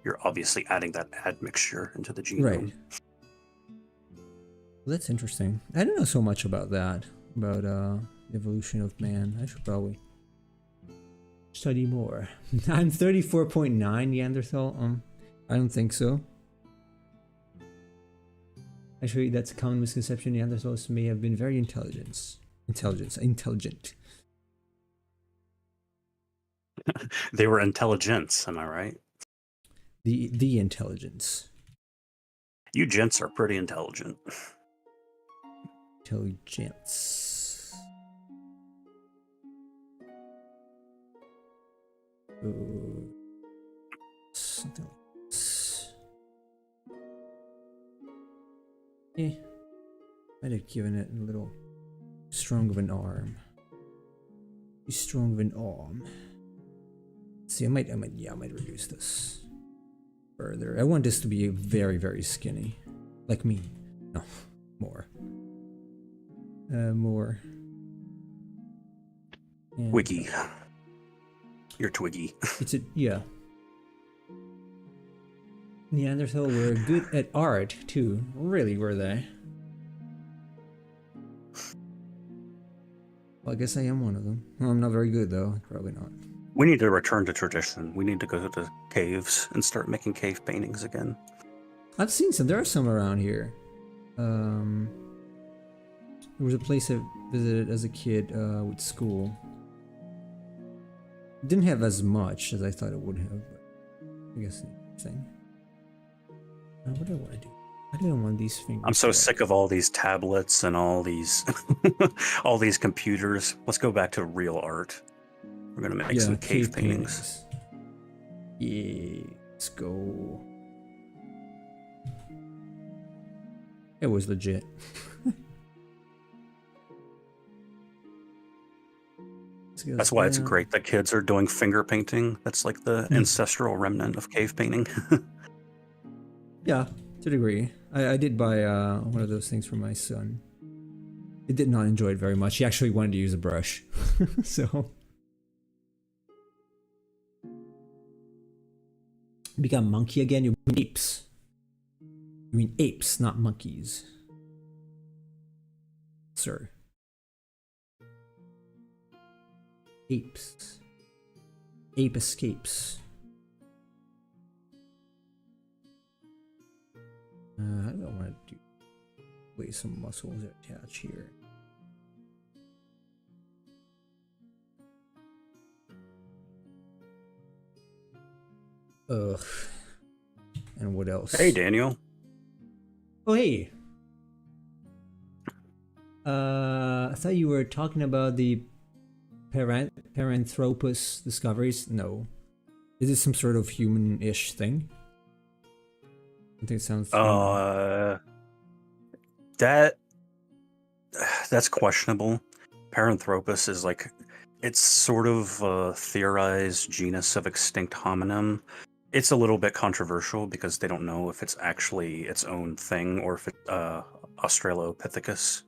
you're obviously adding that admixture into the genome. Right. Well, that's interesting. I don't know so much about that, about evolution of man. I should probably study more. I'm 34.9 Neanderthal. I don't think so. Actually, that's a common misconception. Neanderthals may have been very intelligent. They were intelligents, am I right? The intelligence. You gents are pretty intelligent. Intelligence. Ooh. Something like this. Yeah. Might have given it a little strong of an arm. Too strong of an arm. See, I might reduce this further. I want this to be very, very skinny, like me. No, more. More. And Wiggy. You're twiggy. It's yeah. Neanderthal were good at art too. Really, were they? Well, I guess I am one of them. Well, I'm not very good though. Probably not. We need to return to tradition. We need to go to the caves and start making cave paintings again. I've seen some. There are some around here. There was a place I visited as a kid with school. It didn't have as much as I thought it would have, but I guess interesting. What do I want to do? I don't want these fingers. I'm so sick of all these tablets and all these all these computers. Let's go back to real art. We're gonna make some cave paintings. Yeah, let's go. It was legit. That's why it's great that kids are doing finger painting. That's like the ancestral remnant of cave painting. Yeah, To a degree. I did buy one of those things for my son. He did not enjoy it very much. He actually wanted to use a brush. So become monkey again? You mean apes. You mean apes, not monkeys. Sir. Apes. Ape escapes. I don't want to do way some muscles attached here. Ugh. And what else? Hey, Daniel. Oh, hey. I thought you were talking about the Paranthropus discoveries. No. Is it some sort of human-ish thing? I think it sounds. That's questionable. Paranthropus is like, it's sort of a theorized genus of extinct hominin. It's a little bit controversial because they don't know if it's actually its own thing or if it's Australopithecus.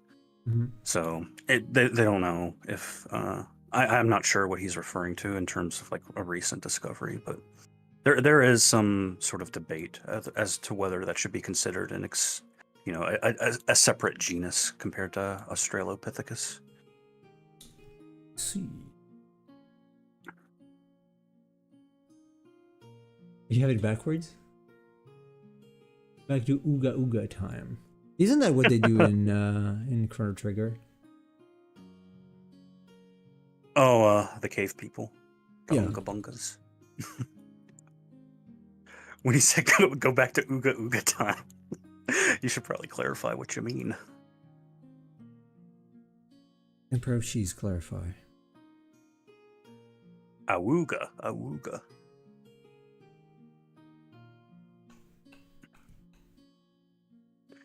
Mm-hmm. So they don't know if I'm not sure what he's referring to in terms of like a recent discovery, but there is some sort of debate as to whether that should be considered a separate genus compared to Australopithecus. Let's see. You have it backwards? Back to Ooga Ooga time. Isn't that what they do in Chrono Trigger? Oh, the cave people. Yeah. Bunga bungas. When he said go back to Ooga Ooga time, you should probably clarify what you mean. Emperor Cheese, clarify. Awooga, awooga.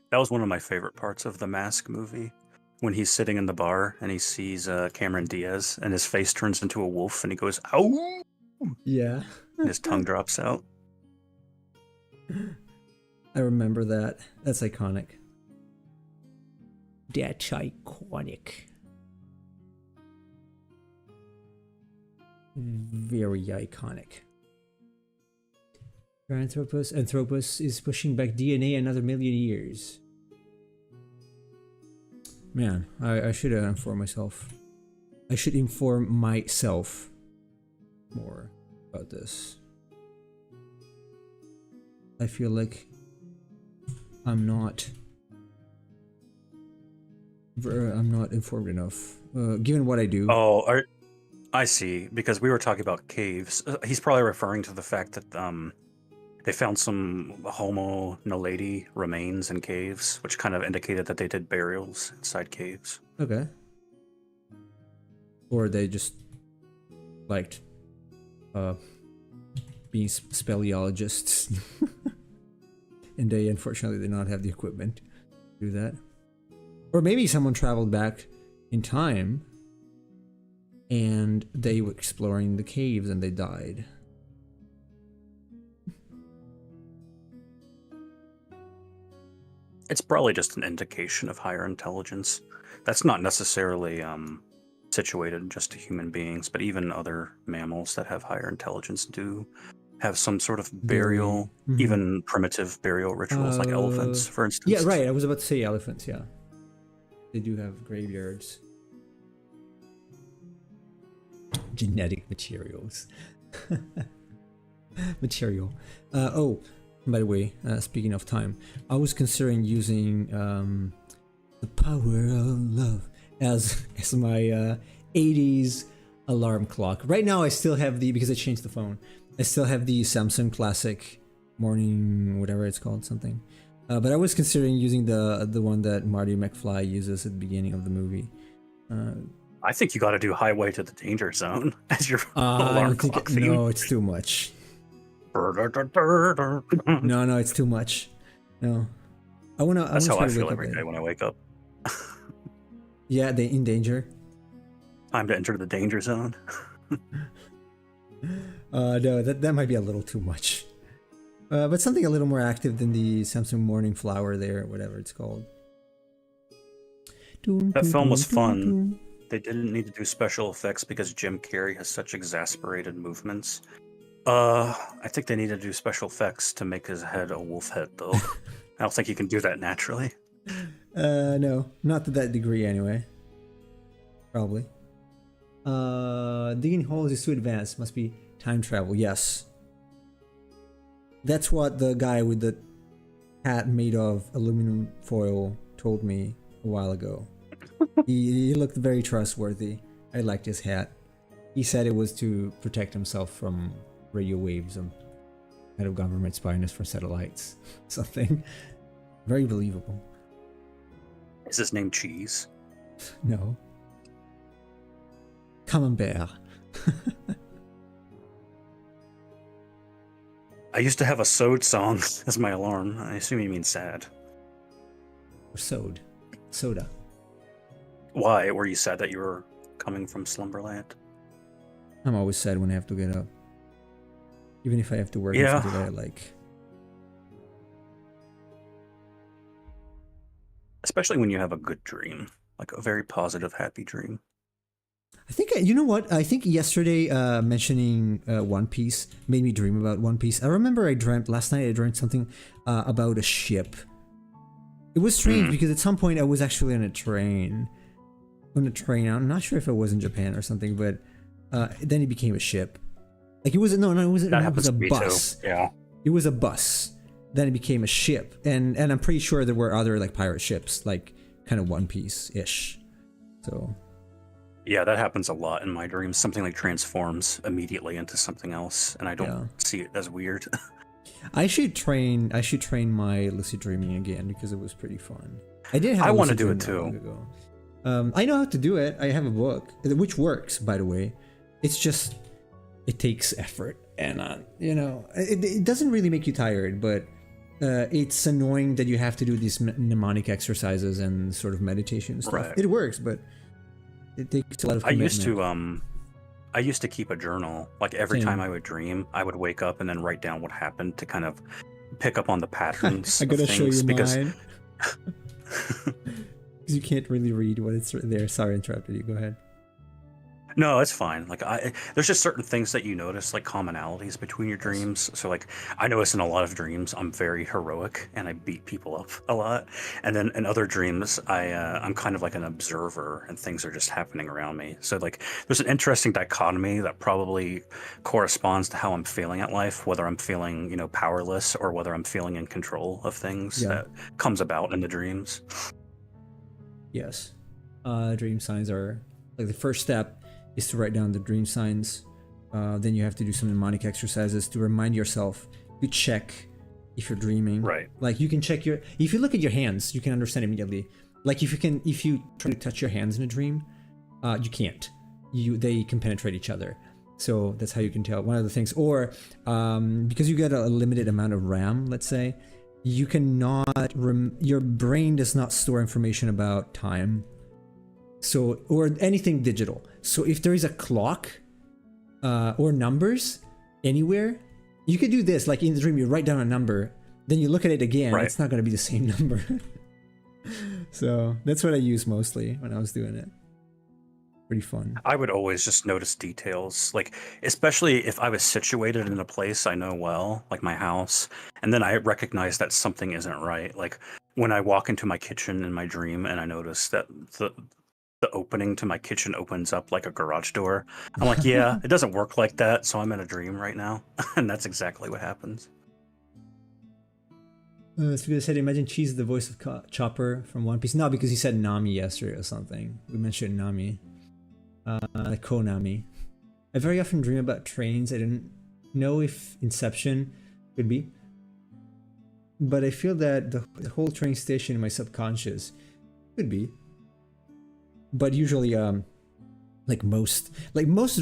That was one of my favorite parts of the Mask movie. When he's sitting in the bar and he sees Cameron Diaz and his face turns into a wolf and he goes, ow! Yeah. And his tongue drops out. I remember that. That's iconic. That's iconic. Very iconic. Anthropus is pushing back DNA another million years. Man, I should inform myself. I should inform myself more about this. I feel like I'm not informed enough, given what I do. Oh, I see. Because we were talking about caves. He's probably referring to the fact that they found some Homo naledi remains in caves, which kind of indicated that they did burials inside caves. Okay. Or they just liked being speleologists. And they unfortunately did not have the equipment to do that. Or maybe someone traveled back in time and they were exploring the caves and they died. It's probably just an indication of higher intelligence. That's not necessarily situated just to human beings, but even other mammals that have higher intelligence do have some sort of burial, even primitive burial rituals, like elephants, for instance. Yeah, right. I was about to say elephants, yeah. They do have graveyards. Genetic materials. Material. Oh, by the way, speaking of time, I was considering using the power of love as my 80s alarm clock. Right now I still have because I changed the phone, I still have the Samsung Classic morning, whatever it's called, something. But I was considering using the one that Marty McFly uses at the beginning of the movie. I think you got to do Highway to the Danger Zone as your alarm clock theme. No, it's too much. No, it's too much. No, That's how I feel wake every up day when I wake up. Yeah, they in danger. Time to enter the danger zone. No, that might be a little too much. But something a little more active than the Samsung Morning Flower there, whatever it's called. That film was fun. They didn't need to do special effects because Jim Carrey has such exasperated movements. I think they need to do special effects to make his head a wolf head, though. I don't think you can do that naturally. No, not to that degree anyway. Probably. Digging holes is too advanced. Must be time travel. Yes. That's what the guy with the hat made of aluminum foil told me a while ago. He looked very trustworthy. I liked his hat. He said it was to protect himself from radio waves and kind of government spying us for satellites. Something very believable. Is his name Cheese? No. Camembert. I used to have a Sode song as my alarm. I assume you mean sad. Or sode. Soda. Why? Were you sad that you were coming from Slumberland? I'm always sad when I have to get up. Even if I have to work on something that I like. Especially when you have a good dream. Like a very positive, happy dream. I think, you know what? I think yesterday mentioning One Piece made me dream about One Piece. I remember last night I dreamt something about a ship. It was strange because at some point I was actually on a train. I'm not sure if it was in Japan or something, but then it became a ship. Like it was, no, it was a bus. Too. Yeah. It was a bus. Then it became a ship. And I'm pretty sure there were other like pirate ships, like kind of One Piece-ish. So... yeah, that happens a lot in my dreams. Something like transforms immediately into something else, and I don't see it as weird. I should train my lucid dreaming again because it was pretty fun. I want to do it too. I know how to do it. I have a book which works, by the way. It's just it takes effort, and it doesn't really make you tired, but it's annoying that you have to do these mnemonic exercises and sort of meditation stuff. Right. It works, but it takes a lot of commitment. I used to keep a journal. Like every time I would dream, I would wake up and then write down what happened to kind of pick up on the patterns. I gotta show you because mine. Because you can't really read what it's there. Sorry, I interrupted you. Go ahead. No, it's fine. Like there's just certain things that you notice, like commonalities between your dreams. So like I notice in a lot of dreams, I'm very heroic and I beat people up a lot. And then in other dreams, I'm kind of like an observer and things are just happening around me. So like there's an interesting dichotomy that probably corresponds to how I'm feeling at life, whether I'm feeling, powerless or whether I'm feeling in control of things that comes about in the dreams. Yes. Dream signs are like the first step is to write down the dream signs. Then you have to do some mnemonic exercises to remind yourself to check if you're dreaming. Right. Like you can check if you look at your hands, you can understand immediately. Like if you try to touch your hands in a dream, you can't. They can penetrate each other. So that's how you can tell. One of the things, or because you get a limited amount of RAM, let's say, you cannot. Your brain does not store information about time. So, or anything digital. So if there is a clock or numbers anywhere, you could do this. Like in the dream, you write down a number, then you look at it again. Right. It's not going to be the same number. So that's what I use mostly when I was doing it. Pretty fun. I would always just notice details, like especially if I was situated in a place I know well, like my house, and then I recognize that something isn't right. Like when I walk into my kitchen in my dream and I notice that the opening to my kitchen opens up like a garage door. I'm like, yeah, it doesn't work like that, so I'm in a dream right now. And that's exactly what happens. So said, imagine Cheese is the voice of Chopper from One Piece. No, because he said Nami yesterday or something. We mentioned Nami. Like Konami. I very often dream about trains. I didn't know if Inception could be. But I feel that the whole train station in my subconscious could be. But usually, like most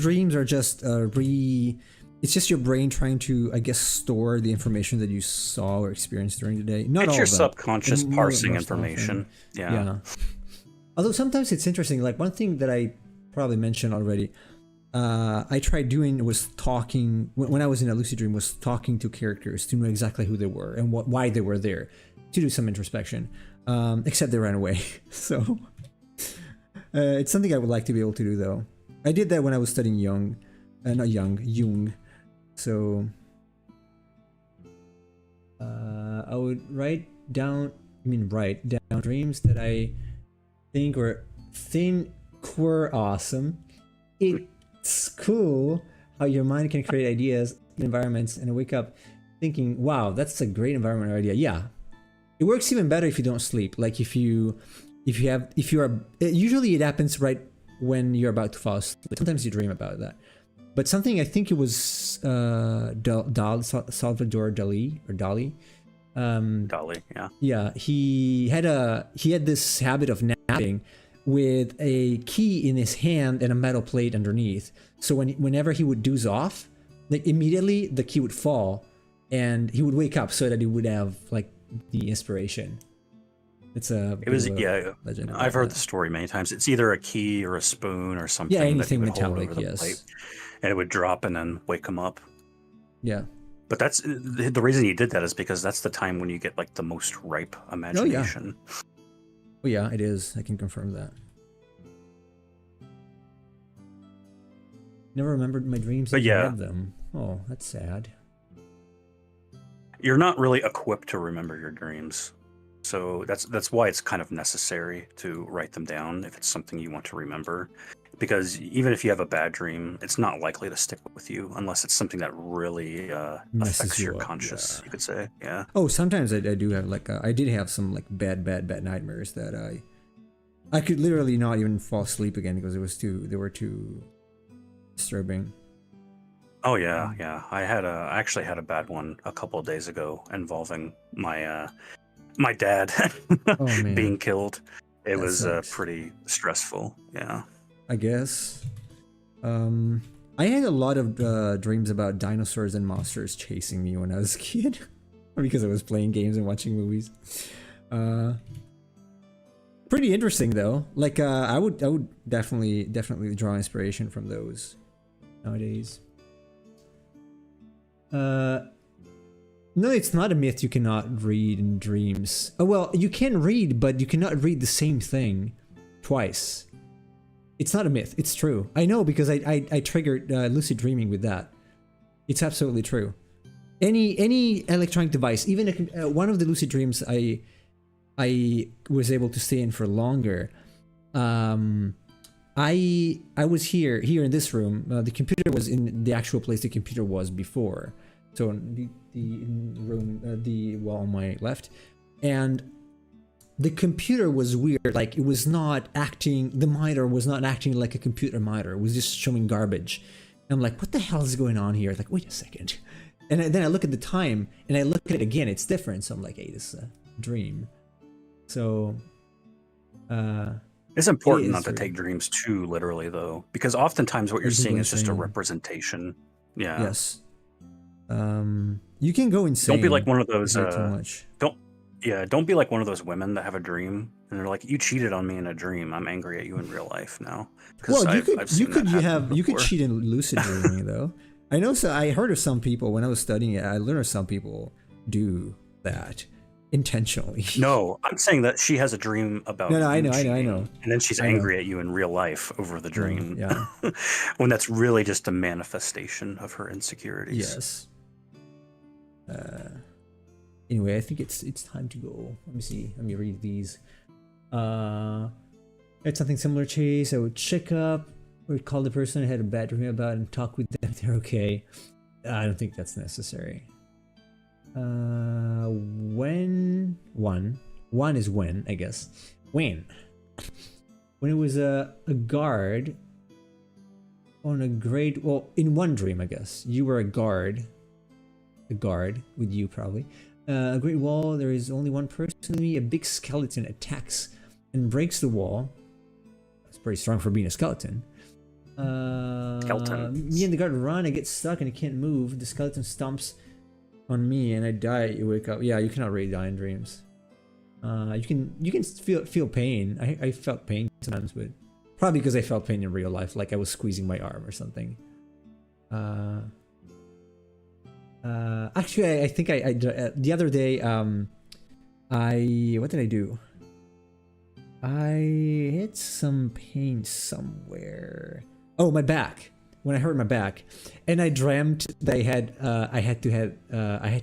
dreams are just it's just your brain trying to, I guess, store the information that you saw or experienced during the day. Not it's all your of that. Subconscious parsing information. Yeah. Although sometimes it's interesting. Like one thing that I probably mentioned already, I tried doing was talking when I was in a lucid dream, was talking to characters to know exactly who they were and why they were there, to do some introspection. Except they ran away. So it's something I would like to be able to do, though. I did that when I was studying Jung. So I would write down dreams that I think were awesome. It's cool how your mind can create ideas in environments, and I wake up thinking, wow, that's a great environment idea. Yeah, it works even better if you don't sleep. Like if you are, usually it happens right when you're about to fall asleep. Sometimes you dream about that. But something, I think it was Salvador Dali or Dali. Dolly, yeah. Yeah, he had this habit of napping with a key in his hand and a metal plate underneath. So whenever he would doze off, like immediately the key would fall, and he would wake up so that he would have like the inspiration. Legend. I've heard the story many times. It's either a key or a spoon or something. Yeah, anything that he would hold metallic. over the plate, and it would drop and then wake him up. Yeah. But that's the reason he did that is because that's the time when you get like the most ripe imagination. Oh yeah, it is. I can confirm that. Never remembered my dreams. But yeah, had them. Oh, that's sad. You're not really equipped to remember your dreams, so that's why it's kind of necessary to write them down if it's something you want to remember. Because even if you have a bad dream, it's not likely to stick with you unless it's something that really affects your conscious, you could say. Yeah. Oh, sometimes I do have I did have some like bad nightmares that I could literally not even fall asleep again because they were too disturbing. Oh yeah. I actually had a bad one a couple of days ago involving my dad being killed. It was pretty stressful. Yeah. I guess. I had a lot of dreams about dinosaurs and monsters chasing me when I was a kid, because I was playing games and watching movies. Pretty interesting though. Like I would definitely draw inspiration from those nowadays. No, it's not a myth. You cannot read in dreams. Oh well, you can read, but you cannot read the same thing twice. It's not a myth. It's true. I know because I triggered lucid dreaming with that. It's absolutely true. Any electronic device, even one of the lucid dreams I was able to stay in for longer. I was here in this room. The computer was in the actual place the computer was before. So the room, the wall on my left, and the computer was weird. Like it was not acting. The monitor was not acting like a computer monitor. It was just showing garbage. And I'm like, what the hell is going on here? Like, wait a second. And then I look at the time and I look at it again. It's different. So I'm like, hey, this is a dream. So, it's important not to take dreams too literally, though, because oftentimes what you're seeing is just a representation. Yeah. Yes. You can go insane. Don't be like one of those. Too much. Don't be like one of those women that have a dream and they're like, "You cheated on me in a dream. I'm angry at you in real life now." Well, you could cheat in lucid dreaming though. I know. So I heard of some people when I was studying it. I learned some people do that intentionally. No, I'm saying that she has a dream about. No, I know. And then she's angry at you in real life over the dream. Yeah. When that's really just a manifestation of her insecurities. Yes. Anyway, I think it's time to go. Let me see. Let me read these. It's something similar, Chase. I would check up, or call the person I had a bad dream about and talk with them if they're okay. I don't think that's necessary. When one is when, I guess. When it was a guard on a great, well, in one dream, I guess you were a guard with you probably. A great wall, there is only one person in me. A big skeleton attacks and breaks the wall. That's pretty strong for being a skeleton. Skeleton. Me and the guard run. I get stuck and I can't move. The skeleton stomps on me and I die. You wake up. Yeah, you cannot really die in dreams. You can feel pain. I felt pain sometimes, but Probably because I felt pain in real life, like I was squeezing my arm or something. Actually, I think I the other day, what did I do? I hit some pain somewhere. Oh, my back. When I hurt my back, and I dreamt that I had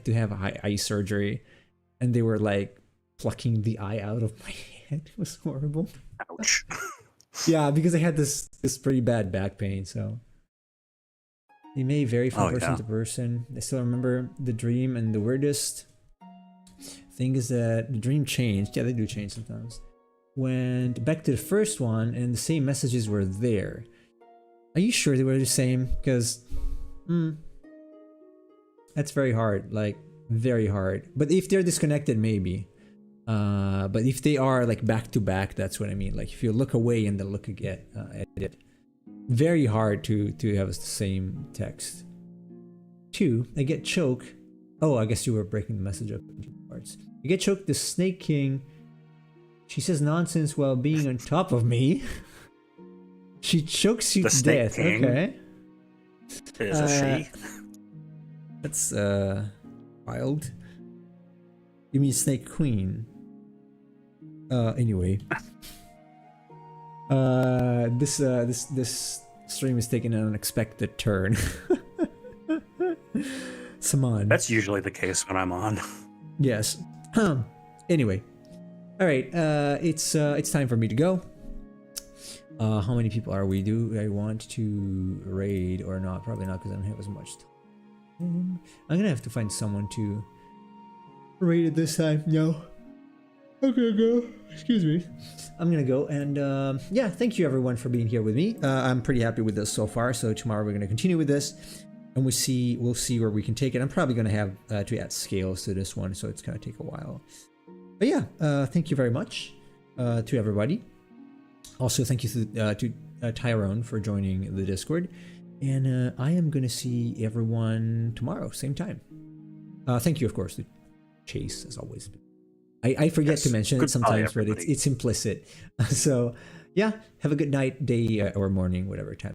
to have eye surgery, and they were like plucking the eye out of my head. It was horrible. Ouch. Yeah, because I had this pretty bad back pain. So it may vary from person to person. I still remember the dream, and the weirdest thing is that the dream changed. Yeah, they do change sometimes. Went back to the first one, and the same messages were there. Are you sure they were the same? Because, that's very hard. Like, very hard. But if they're disconnected, maybe. But if they are like back to back, that's what I mean. Like if you look away and then look again at it, very hard to have the same text. 2, I get choked. Oh, I guess you were breaking the message up into parts. You get choked. The Snake King. She says nonsense while being on top of me. She chokes you to death. King okay. Is a she. That's wild. You mean Snake Queen? Anyway. This stream is taking an unexpected turn. Saman. That's usually the case when I'm on. Yes. Anyway. All right. It's time for me to go. How many people are we? Do I want to raid or not? Probably not, because I don't have as much time. I'm gonna have to find someone to raid it this time. No. I'm gonna go. Excuse me. I'm gonna go, and yeah, thank you everyone for being here with me. I'm pretty happy with this so far. So tomorrow we're gonna continue with this, and we'll see where we can take it. I'm probably gonna have to add scales to this one, so it's gonna take a while. But yeah, thank you very much to everybody. Also, thank you to Tyrone for joining the Discord. And I am going to see everyone tomorrow, same time. Thank you, of course, to Chase, as always. I forget to mention it sometimes, but it's implicit. So, yeah, have a good night, day, or morning, whatever time.